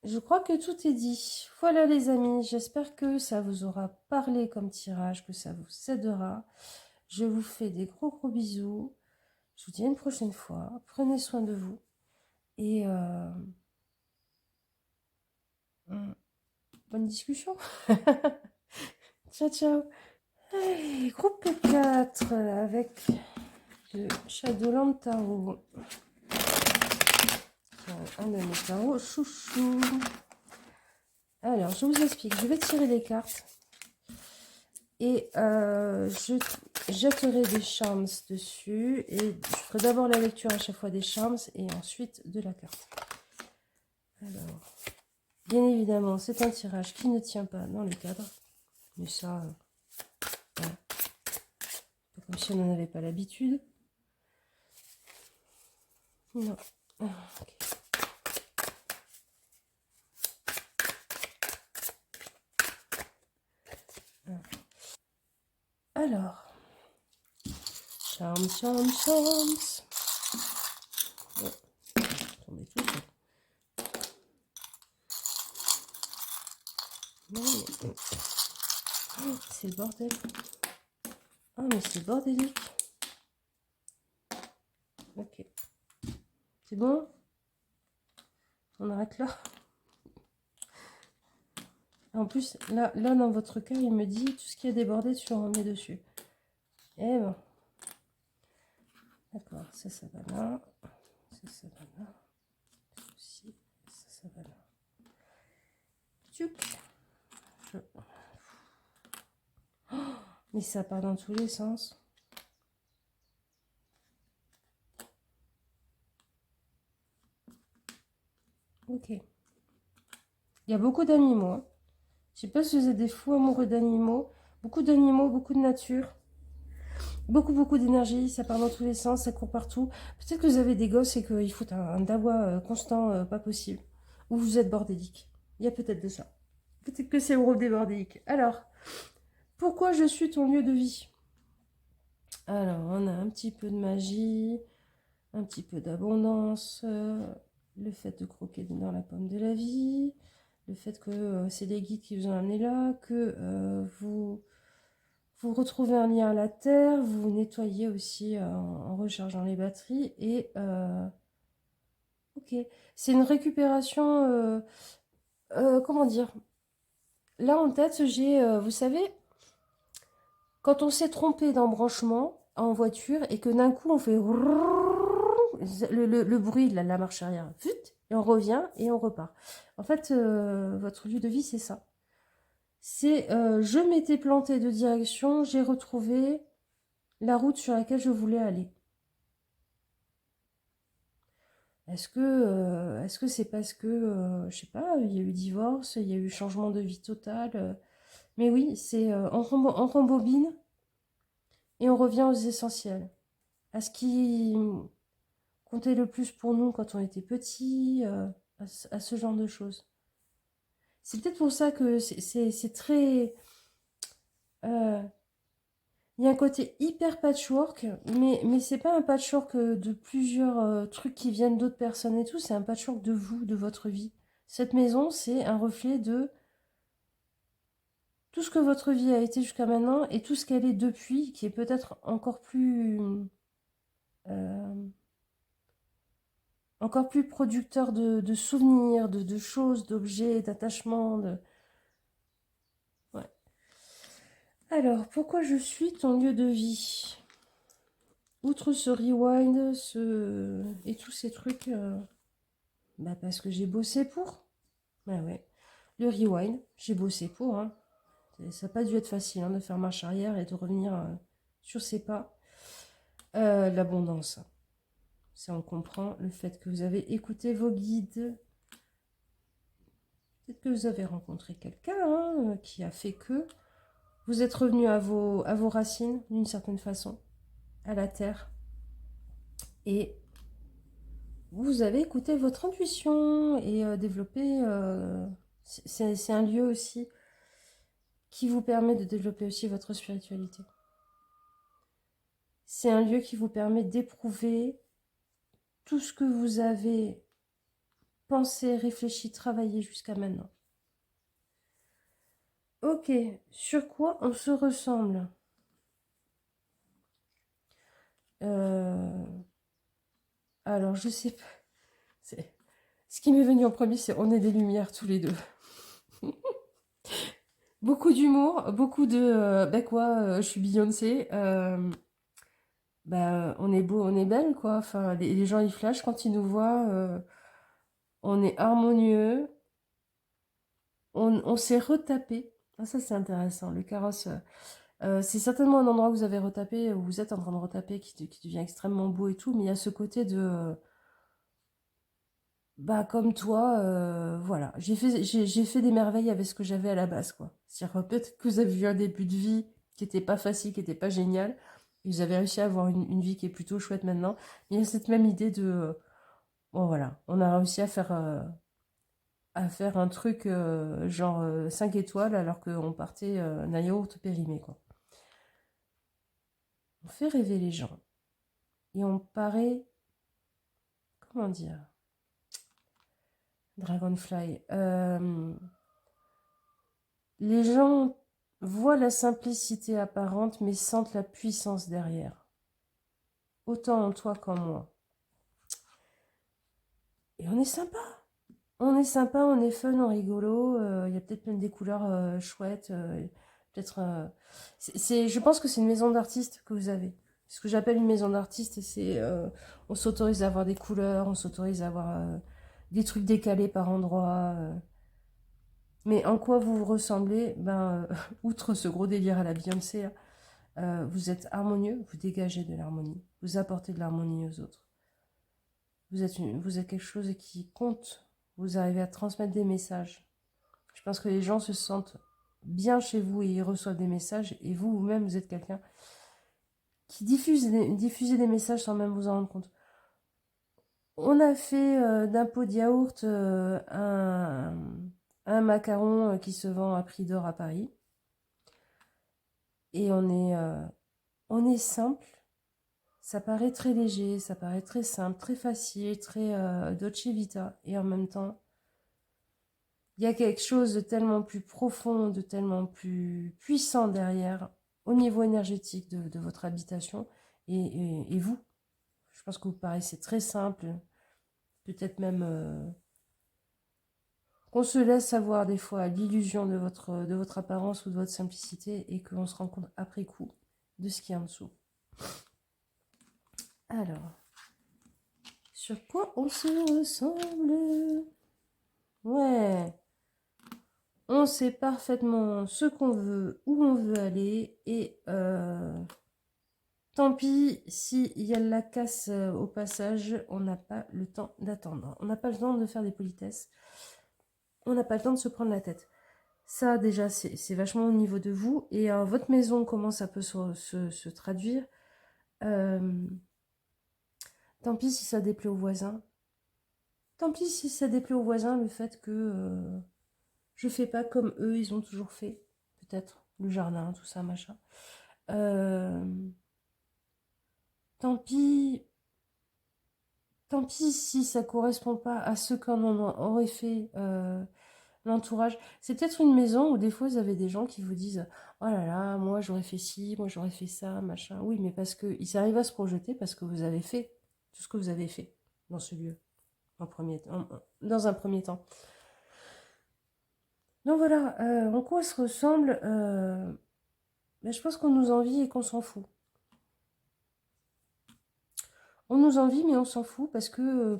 Je crois que tout est dit. Voilà les amis, j'espère que ça vous aura parlé comme tirage, que ça vous aidera. Je vous fais des gros gros bisous. Je vous dis à une prochaine fois. Prenez soin de vous. Et bonne discussion. Ciao, ciao. Allez, groupe 4 avec le Shadowland Tarot. Un de mes tarots chouchou. Alors, je vous explique. Je vais tirer les cartes. Et je jetterai des charms dessus. Et je ferai d'abord la lecture à chaque fois des charms et ensuite de la carte. Alors, bien évidemment, c'est un tirage qui ne tient pas dans le cadre. Mais ça, voilà. Pas comme si on n'en avait pas l'habitude. Non. Ah, ok. Alors, charms, charms, charms. Ouais, tombez tout ça. Non, mais... Oh, c'est le bordel. Ah, mais c'est bordélique. Ok. C'est bon? On arrête là. En plus, là, dans votre cas, il me dit tout ce qui est débordé, tu en remets dessus. Et bon. D'accord, ça va là. Ça va là. Ceci, ça va là. Tchouk. Oh, mais ça part dans tous les sens. Ok. Il y a beaucoup d'animaux. Hein. Je sais pas si vous êtes des fous amoureux d'animaux. Beaucoup d'animaux, beaucoup de nature. Beaucoup d'énergie, ça part dans tous les sens, ça court partout. Peut-être que vous avez des gosses et qu'ils foutent un dawa constant, pas possible. Ou vous êtes bordélique. Il y a peut-être de ça. Peut-être que c'est le rôle des bordéliques. Alors, pourquoi je suis ton lieu de vie? Alors, on a un petit peu de magie, un petit peu d'abondance, le fait de croquer dans la pomme de la vie, le fait que c'est les guides qui vous ont amené là, que vous retrouvez un lien à la terre, vous nettoyez aussi en rechargeant les batteries et ok, c'est une récupération, comment dire, là en tête j'ai, vous savez, quand on s'est trompé d'embranchement en voiture et que d'un coup on fait le bruit de la marche arrière, vite, et on revient et on repart. En fait, votre lieu de vie c'est ça. C'est je m'étais planté de direction, j'ai retrouvé la route sur laquelle je voulais aller. Est-ce que c'est parce que, je sais pas, il y a eu divorce, il y a eu changement de vie total mais oui, c'est on rembobine et on revient aux essentiels. À ce qui comptait le plus pour nous quand on était petit, à ce genre de choses. C'est peut-être pour ça que c'est très... il y a un côté hyper patchwork, mais c'est pas un patchwork de plusieurs trucs qui viennent d'autres personnes et tout, c'est un patchwork de vous, de votre vie. Cette maison, c'est un reflet de tout ce que votre vie a été jusqu'à maintenant et tout ce qu'elle est depuis, qui est peut-être euh, encore plus producteur de souvenirs, de choses, d'objets, d'attachements. Ouais. Alors, pourquoi je suis ton lieu de vie? Outre ce rewind et tous ces trucs, bah parce que j'ai bossé pour. Bah ouais. Le rewind, j'ai bossé pour. Hein. Ça n'a pas dû être facile hein, de faire marche arrière et de revenir sur ses pas. L'abondance. Ça, on comprend. Le fait que vous avez écouté vos guides. que vous avez rencontré quelqu'un hein, qui a fait que vous êtes revenu à vos racines d'une certaine façon, à la terre. Et vous avez écouté votre intuition et développé... c'est un lieu aussi qui vous permet de développer aussi votre spiritualité. C'est un lieu qui vous permet d'éprouver tout ce que vous avez pensé, réfléchi, travaillé jusqu'à maintenant. Ok, sur quoi on se ressemble? Alors, je sais pas. Ce qui m'est venu en premier, c'est on est des lumières tous les deux. Beaucoup d'humour, beaucoup de bah quoi, je suis Beyoncé. Bah, on est beau, on est belle, quoi. Enfin, les gens ils flashent quand ils nous voient. On est harmonieux. On s'est retapé. Ah, ça, c'est intéressant. Le carrosse, c'est certainement un endroit que vous avez retapé, où vous êtes en train de retaper, qui devient extrêmement beau et tout. Mais il y a ce côté de. Bah, comme toi, voilà. J'ai fait des merveilles avec ce que j'avais à la base, quoi. C'est-à-dire, peut-être que vous avez eu un début de vie qui était pas facile, qui était pas génial. Et vous avez réussi à avoir une vie qui est plutôt chouette maintenant. Mais il y a cette même idée de. Bon, voilà. On a réussi à faire un truc genre 5 étoiles alors qu'on partait d'un yaourt périmé, quoi. On fait rêver les gens. Et on paraît. Comment dire? Dragonfly. Les gens voient la simplicité apparente mais sentent la puissance derrière. Autant en toi qu'en moi. Et on est sympa. On est sympa, on est fun, on rigolo. Il y a peut-être même des couleurs chouettes. Peut-être. Je pense que c'est une maison d'artiste que vous avez. Ce que j'appelle une maison d'artiste, c'est on s'autorise à avoir des couleurs, on s'autorise à avoir des trucs décalés par endroits. Mais en quoi vous vous ressemblez? Ben, outre ce gros délire à la Beyoncé, vous êtes harmonieux, vous dégagez de l'harmonie, vous apportez de l'harmonie aux autres. Vous êtes quelque chose qui compte, vous arrivez à transmettre des messages. Je pense que les gens se sentent bien chez vous et ils reçoivent des messages, et vous-même, vous êtes quelqu'un qui diffuse des messages sans même vous en rendre compte. On a fait d'un pot de yaourt un macaron qui se vend à prix d'or à Paris. Et on est simple. Ça paraît très léger, ça paraît très simple, très facile, très dolce vita. Et en même temps, il y a quelque chose de tellement plus profond, de tellement plus puissant derrière, au niveau énergétique de votre habitation. Et vous, je pense que vous paraissez très simple, peut-être même qu'on se laisse avoir des fois l'illusion de votre apparence ou de votre simplicité et qu'on se rend compte après coup de ce qu'il y a en dessous. Alors, sur quoi on se ressemble? Ouais, on sait parfaitement ce qu'on veut, où on veut aller, et tant pis s'il y a la casse au passage, on n'a pas le temps d'attendre. On n'a pas le temps de faire des politesses. On n'a pas le temps de se prendre la tête. Ça, déjà, c'est vachement au niveau de vous. Et votre maison, comment ça peut se traduire? Tant pis si ça déplaît aux voisins. Tant pis si ça déplaît aux voisins le fait que je fais pas comme eux, ils ont toujours fait. Peut-être le jardin, tout ça, machin. Euh, tant pis. Tant pis si ça correspond pas à ce qu'en aurait fait l'entourage. C'est peut-être une maison où des fois vous avez des gens qui vous disent oh là là, moi j'aurais fait ci, moi j'aurais fait ça, machin. Oui, mais parce qu'ils arrivent à se projeter parce que vous avez fait tout ce que vous avez fait dans ce lieu, dans un premier temps. Donc voilà, en quoi on se ressemble ben, je pense qu'on nous envie et qu'on s'en fout. On nous envie, mais on s'en fout parce que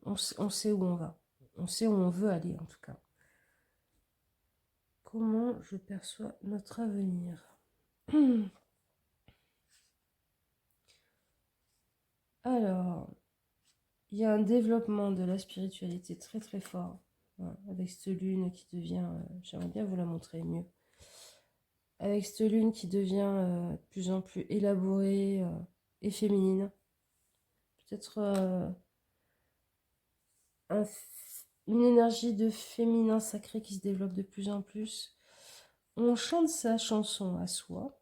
on sait où on va. On sait où on veut aller, en tout cas. Comment je perçois notre avenir? Alors, il y a un développement de la spiritualité très très fort Voilà, avec cette lune qui devient... j'aimerais bien vous la montrer mieux. Avec cette lune qui devient de plus en plus élaborée et féminine. Peut-être une énergie de féminin sacré qui se développe de plus en plus. On chante sa chanson à soi.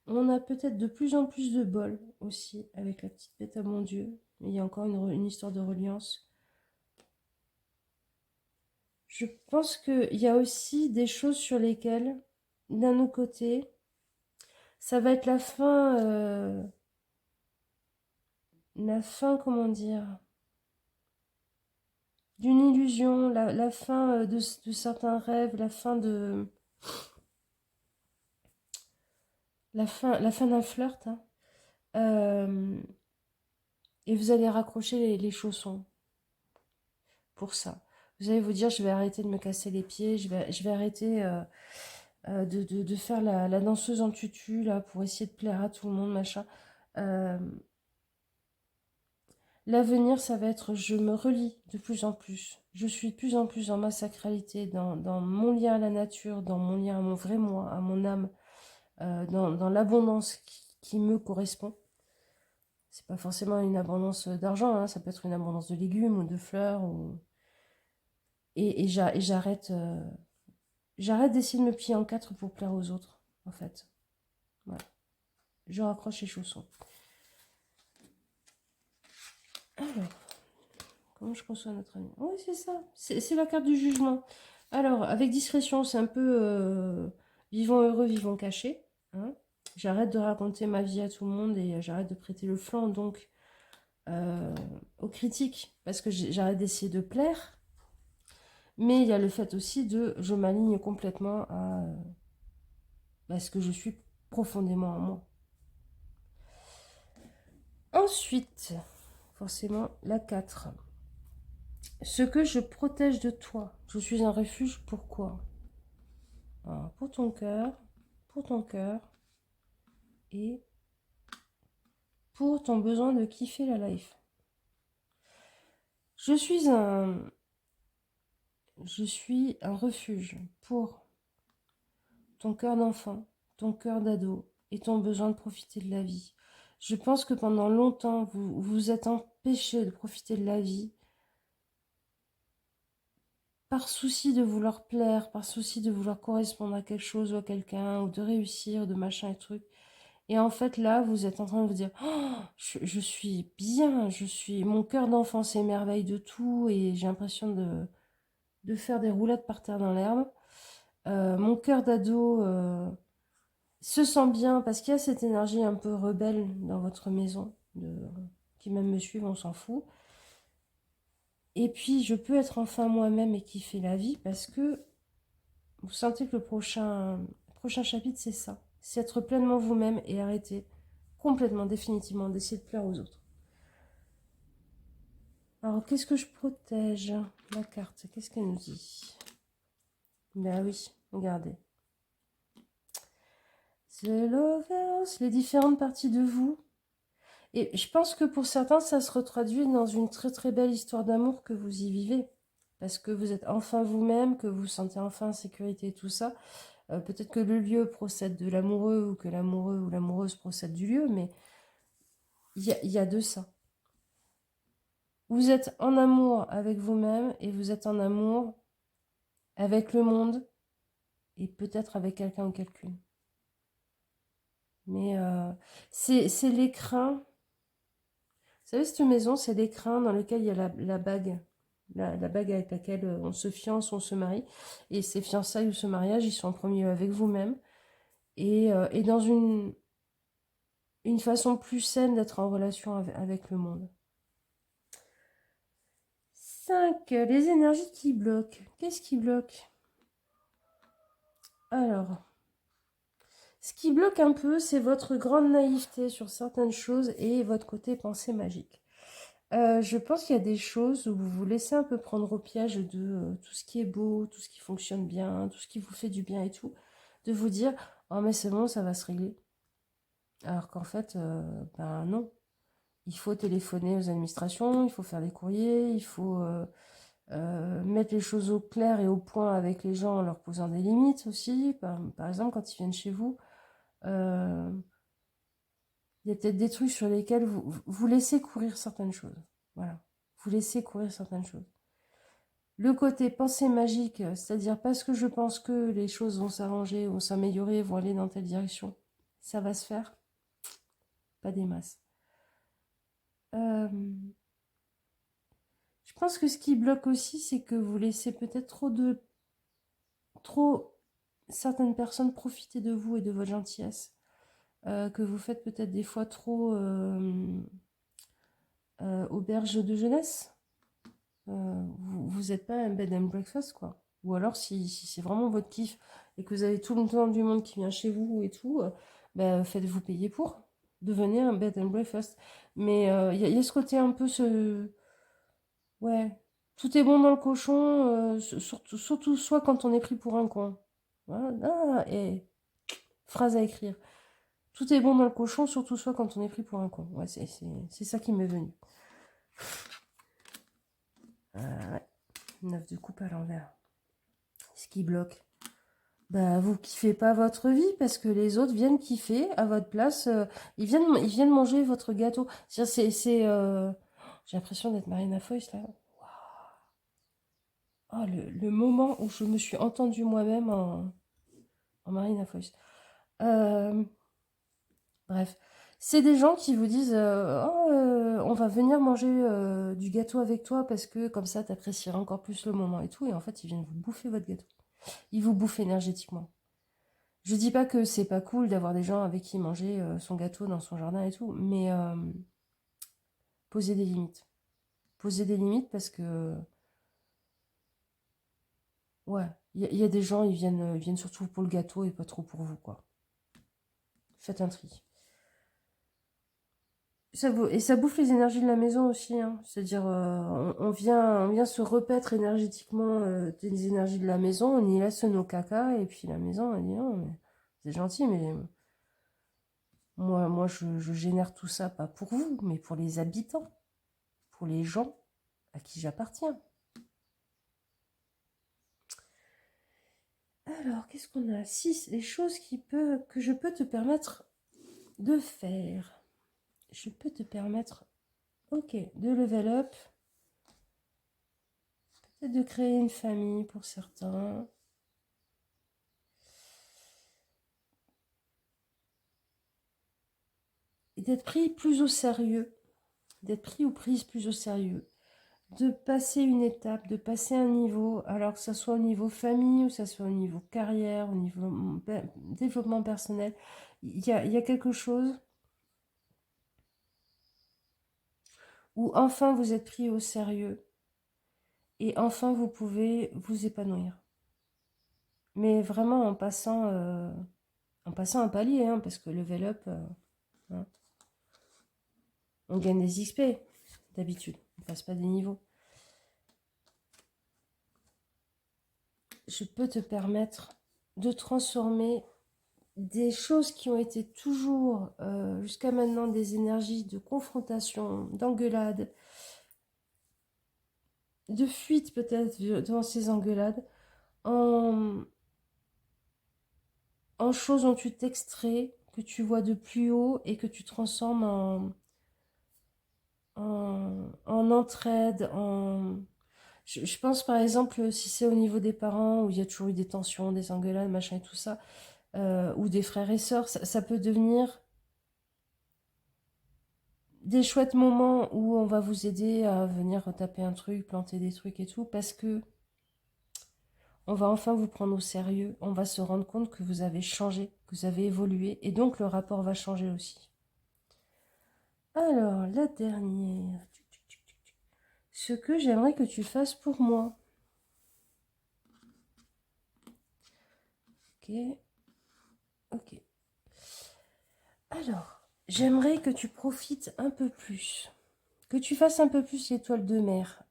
On a peut-être de plus en plus de bol aussi avec la petite bête à mon Dieu. Il y a encore une histoire de reliance. Je pense qu'il y a aussi des choses sur lesquelles, d'un autre côté, ça va être la fin, comment dire, d'une illusion, la fin de certains rêves, la fin d'un flirt. Hein. Et vous allez raccrocher les chaussons pour ça. Vous allez vous dire, je vais arrêter de me casser les pieds, je vais arrêter de faire la danseuse en tutu là, pour essayer de plaire à tout le monde, machin. L'avenir, ça va être, je me relie de plus en plus. Je suis de plus en plus dans ma sacralité, dans mon lien à la nature, dans mon lien à mon vrai moi, à mon âme, dans l'abondance qui me correspond. C'est pas forcément une abondance d'argent, hein, ça peut être une abondance de légumes ou de fleurs. Et j'arrête d'essayer de me plier en quatre pour plaire aux autres, en fait. Voilà. Je raccroche les chaussons. Alors, comment je conçois notre ami? Oui, c'est ça. C'est la carte du jugement. Alors, avec discrétion, c'est un peu vivons heureux, vivons cachés. Hein. J'arrête de raconter ma vie à tout le monde et j'arrête de prêter le flanc, donc, aux critiques. Parce que j'arrête d'essayer de plaire. Mais il y a le fait aussi je m'aligne complètement à ce que je suis profondément en moi. Ensuite, forcément, la 4. Ce que je protège de toi. Je suis un refuge, pourquoi? Alors, pour ton cœur et pour ton besoin de kiffer la life. Je suis un refuge pour ton cœur d'enfant, ton cœur d'ado et ton besoin de profiter de la vie. Je pense que pendant longtemps, vous vous êtes empêché de profiter de la vie par souci de vouloir plaire, par souci de vouloir correspondre à quelque chose ou à quelqu'un, ou de réussir, de machin et truc. Et en fait, là, vous êtes en train de vous dire, oh, je suis bien, mon cœur d'enfant s'émerveille de tout, et j'ai l'impression de faire des roulades par terre dans l'herbe. Mon cœur d'ado se sent bien, parce qu'il y a cette énergie un peu rebelle dans votre maison, qui même me suivent, on s'en fout. Et puis, je peux être enfin moi-même et kiffer la vie, parce que vous sentez que le prochain chapitre, c'est ça. C'est être pleinement vous-même et arrêter complètement, définitivement, d'essayer de plaire aux autres. Alors, qu'est-ce que je protège? La carte, qu'est-ce qu'elle nous dit? Ben oui, regardez. The Lovers, les différentes parties de vous. Et je pense que pour certains, ça se retraduit dans une très très belle histoire d'amour que vous y vivez. Parce que vous êtes enfin vous-même, que vous vous sentez enfin en sécurité et tout ça. Peut-être que le lieu procède de l'amoureux ou que l'amoureux ou l'amoureuse procède du lieu, mais il y a de ça. Vous êtes en amour avec vous-même et vous êtes en amour avec le monde et peut-être avec quelqu'un ou quelqu'une. Mais c'est l'écrin. Vous savez, cette maison, c'est l'écrin dans lequel il y a la bague. La bague avec laquelle on se fiance, on se marie. Et ces fiançailles ou ce mariage, ils sont en premier lieu avec vous-même. Et dans une façon plus saine d'être en relation avec le monde. 5. Les énergies qui bloquent. Qu'est-ce qui bloque? Alors, ce qui bloque un peu, c'est votre grande naïveté sur certaines choses et votre côté pensée magique. Je pense qu'il y a des choses où vous vous laissez un peu prendre au piège de tout ce qui est beau, tout ce qui fonctionne bien, tout ce qui vous fait du bien et tout, de vous dire « Oh mais c'est bon, ça va se régler ». Alors qu'en fait, ben non. Il faut téléphoner aux administrations, il faut faire des courriers, il faut mettre les choses au clair et au point avec les gens en leur posant des limites aussi. Par exemple, quand ils viennent chez vous, il y a peut-être des trucs sur lesquels vous laissez courir certaines choses. Voilà. Vous laissez courir certaines choses. Le côté pensée magique, c'est-à-dire parce que je pense que les choses vont s'arranger, vont s'améliorer, vont aller dans telle direction, ça va se faire. Pas des masses. Je pense que ce qui bloque aussi, c'est que vous laissez peut-être trop certaines personnes profiter de vous et de votre gentillesse. Que vous faites peut-être des fois trop auberge de jeunesse. Vous n'êtes pas un bed and breakfast, quoi. Ou alors, si c'est vraiment votre kiff et que vous avez tout le temps du monde qui vient chez vous et tout, faites-vous payer pour. Devenez un bed and breakfast. Mais y a ce côté un peu Ouais, tout est bon dans le cochon, surtout soit quand on est pris pour un con. Voilà. Ah, et phrase à écrire. Tout est bon dans le cochon, surtout soit quand on est pris pour un con. Ouais, c'est ça qui m'est venu. Ouais. 9 de coupe à l'envers. Ce qui bloque. Bah, vous kiffez pas votre vie parce que les autres viennent kiffer à votre place. Ils viennent manger votre gâteau. J'ai l'impression d'être Marina Foïs là. Oh, le moment où je me suis entendue moi-même en Marina Foïs. Bref, c'est des gens qui vous disent oh, on va venir manger du gâteau avec toi parce que comme ça t'apprécieras encore plus le moment et tout. Et en fait, ils viennent vous bouffer votre gâteau. Ils vous bouffent énergétiquement. Je dis pas que c'est pas cool d'avoir des gens avec qui manger son gâteau dans son jardin et tout, mais posez des limites. Posez des limites parce que ouais, il y a des gens, ils viennent surtout pour le gâteau et pas trop pour vous, quoi. Faites un tri. Ça bouffe les énergies de la maison aussi, hein. C'est-à-dire, on vient se repaître énergétiquement des énergies de la maison, on y laisse nos cacas, et puis la maison, elle dit non, mais c'est gentil, mais moi je génère tout ça, pas pour vous, mais pour les habitants, pour les gens à qui j'appartiens. Alors, qu'est-ce qu'on a? 6, les choses que je peux te permettre de faire. Je peux te permettre, ok, de level up, peut-être de créer une famille pour certains. Et d'être pris plus au sérieux, d'être pris ou prise plus au sérieux, de passer une étape, de passer un niveau, alors que ce soit au niveau famille, ou que ce soit au niveau carrière, au niveau développement personnel, il y a quelque chose où enfin vous êtes pris au sérieux et enfin vous pouvez vous épanouir. Mais vraiment en passant un palier, hein, parce que level up, hein, on gagne des XP d'habitude, on passe pas des niveaux. Je peux te permettre de transformer des choses qui ont été toujours jusqu'à maintenant des énergies de confrontation, d'engueulade, de fuite peut-être devant ces engueulades, en choses dont tu t'extrais, que tu vois de plus haut et que tu transformes en entraide, Je pense par exemple, si c'est au niveau des parents, où il y a toujours eu des tensions, des engueulades, machin et tout ça, ou des frères et sœurs, ça peut devenir des chouettes moments où on va vous aider à venir taper un truc, planter des trucs et tout, parce que on va enfin vous prendre au sérieux, on va se rendre compte que vous avez changé, que vous avez évolué, et donc le rapport va changer aussi. Alors, la dernière. Ce que j'aimerais que tu fasses pour moi. Ok. Ok. Alors, j'aimerais que tu profites un peu plus. Que tu fasses un peu plus l'étoile de mer.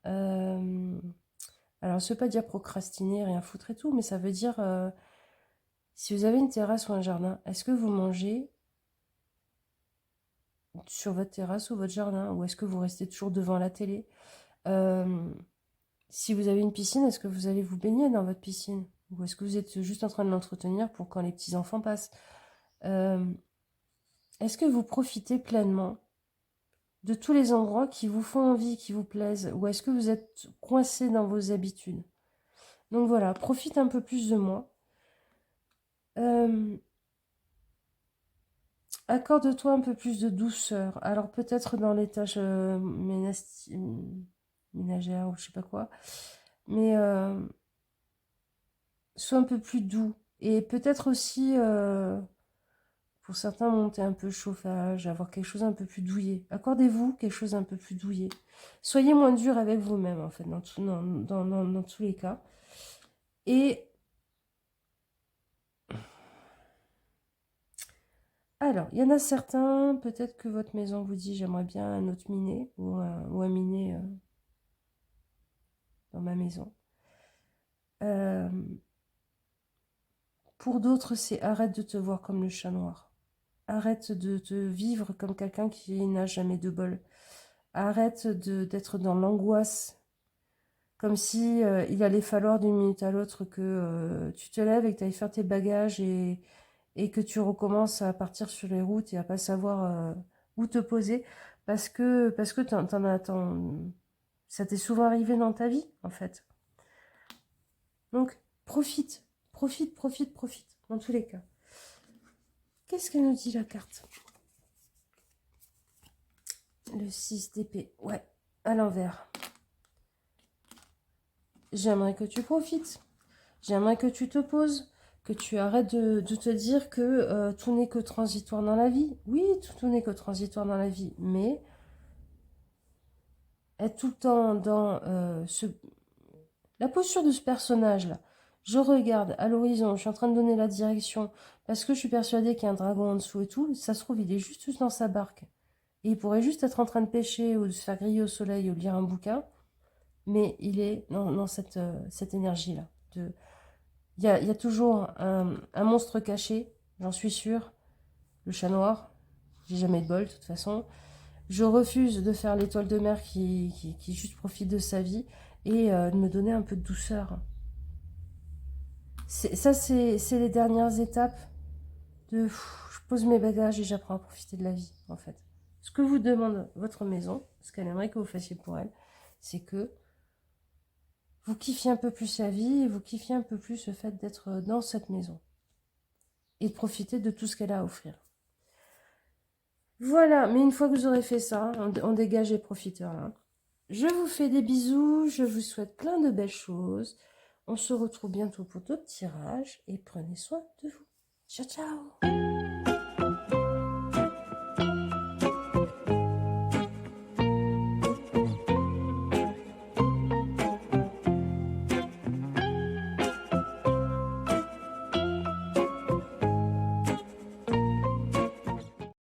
Alors, ça veut pas dire procrastiner, rien foutre et tout, mais ça veut dire si vous avez une terrasse ou un jardin, est-ce que vous mangez sur votre terrasse ou votre jardin, ou est-ce que vous restez toujours devant la télé? Si vous avez une piscine, est-ce que vous allez vous baigner dans votre piscine? Ou est-ce que vous êtes juste en train de l'entretenir pour quand les petits-enfants passent? Est-ce que vous profitez pleinement de tous les endroits qui vous font envie, qui vous plaisent? Ou est-ce que vous êtes coincé dans vos habitudes? Donc voilà, profite un peu plus de moi. Accorde-toi un peu plus de douceur. Alors peut-être dans les tâches ménagères ou je sais pas quoi. Mais sois un peu plus doux. Et peut-être aussi, pour certains, monter un peu le chauffage, avoir quelque chose un peu plus douillet. Accordez-vous quelque chose un peu plus douillet. Soyez moins dur avec vous-même, en fait, dans tous les cas. Et alors, il y en a certains, peut-être que votre maison vous dit j'aimerais bien un autre minet ou un minet dans ma maison. Pour d'autres, c'est arrête de te voir comme le chat noir. Arrête de te vivre comme quelqu'un qui n'a jamais de bol. Arrête d'être dans l'angoisse, comme si il allait falloir d'une minute à l'autre que tu te lèves et que tu ailles faire tes bagages et que tu recommences à partir sur les routes et à pas savoir où te poser parce que ça t'est souvent arrivé dans ta vie, en fait. Donc, profite, profite, profite, profite, dans tous les cas. Qu'est-ce qu'elle nous dit, la carte? Le 6 d'épée, ouais, à l'envers. J'aimerais que tu profites. J'aimerais que tu te poses, que tu arrêtes de te dire que tout n'est que transitoire dans la vie. Oui, tout n'est que transitoire dans la vie, mais être tout le temps dans la posture de ce personnage-là. Je regarde à l'horizon, je suis en train de donner la direction parce que je suis persuadée qu'il y a un dragon en dessous et tout. Ça se trouve, il est juste dans sa barque. Et il pourrait juste être en train de pêcher ou de se faire griller au soleil ou de lire un bouquin. Mais il est dans cette énergie-là. Il y a toujours un monstre caché, j'en suis sûre. Le chat noir. J'ai jamais de bol, de toute façon. Je refuse de faire l'étoile de mer qui juste profite de sa vie et de me donner un peu de douceur. Ça, c'est les dernières étapes de je pose mes bagages et j'apprends à profiter de la vie, en fait. Ce que vous demande votre maison, ce qu'elle aimerait que vous fassiez pour elle, c'est que vous kiffiez un peu plus la vie et vous kiffiez un peu plus le fait d'être dans cette maison et de profiter de tout ce qu'elle a à offrir. Voilà, mais une fois que vous aurez fait ça, on dégage les profiteurs là. Je vous fais des bisous, je vous souhaite plein de belles choses. On se retrouve bientôt pour d'autres tirages et prenez soin de vous. Ciao, ciao!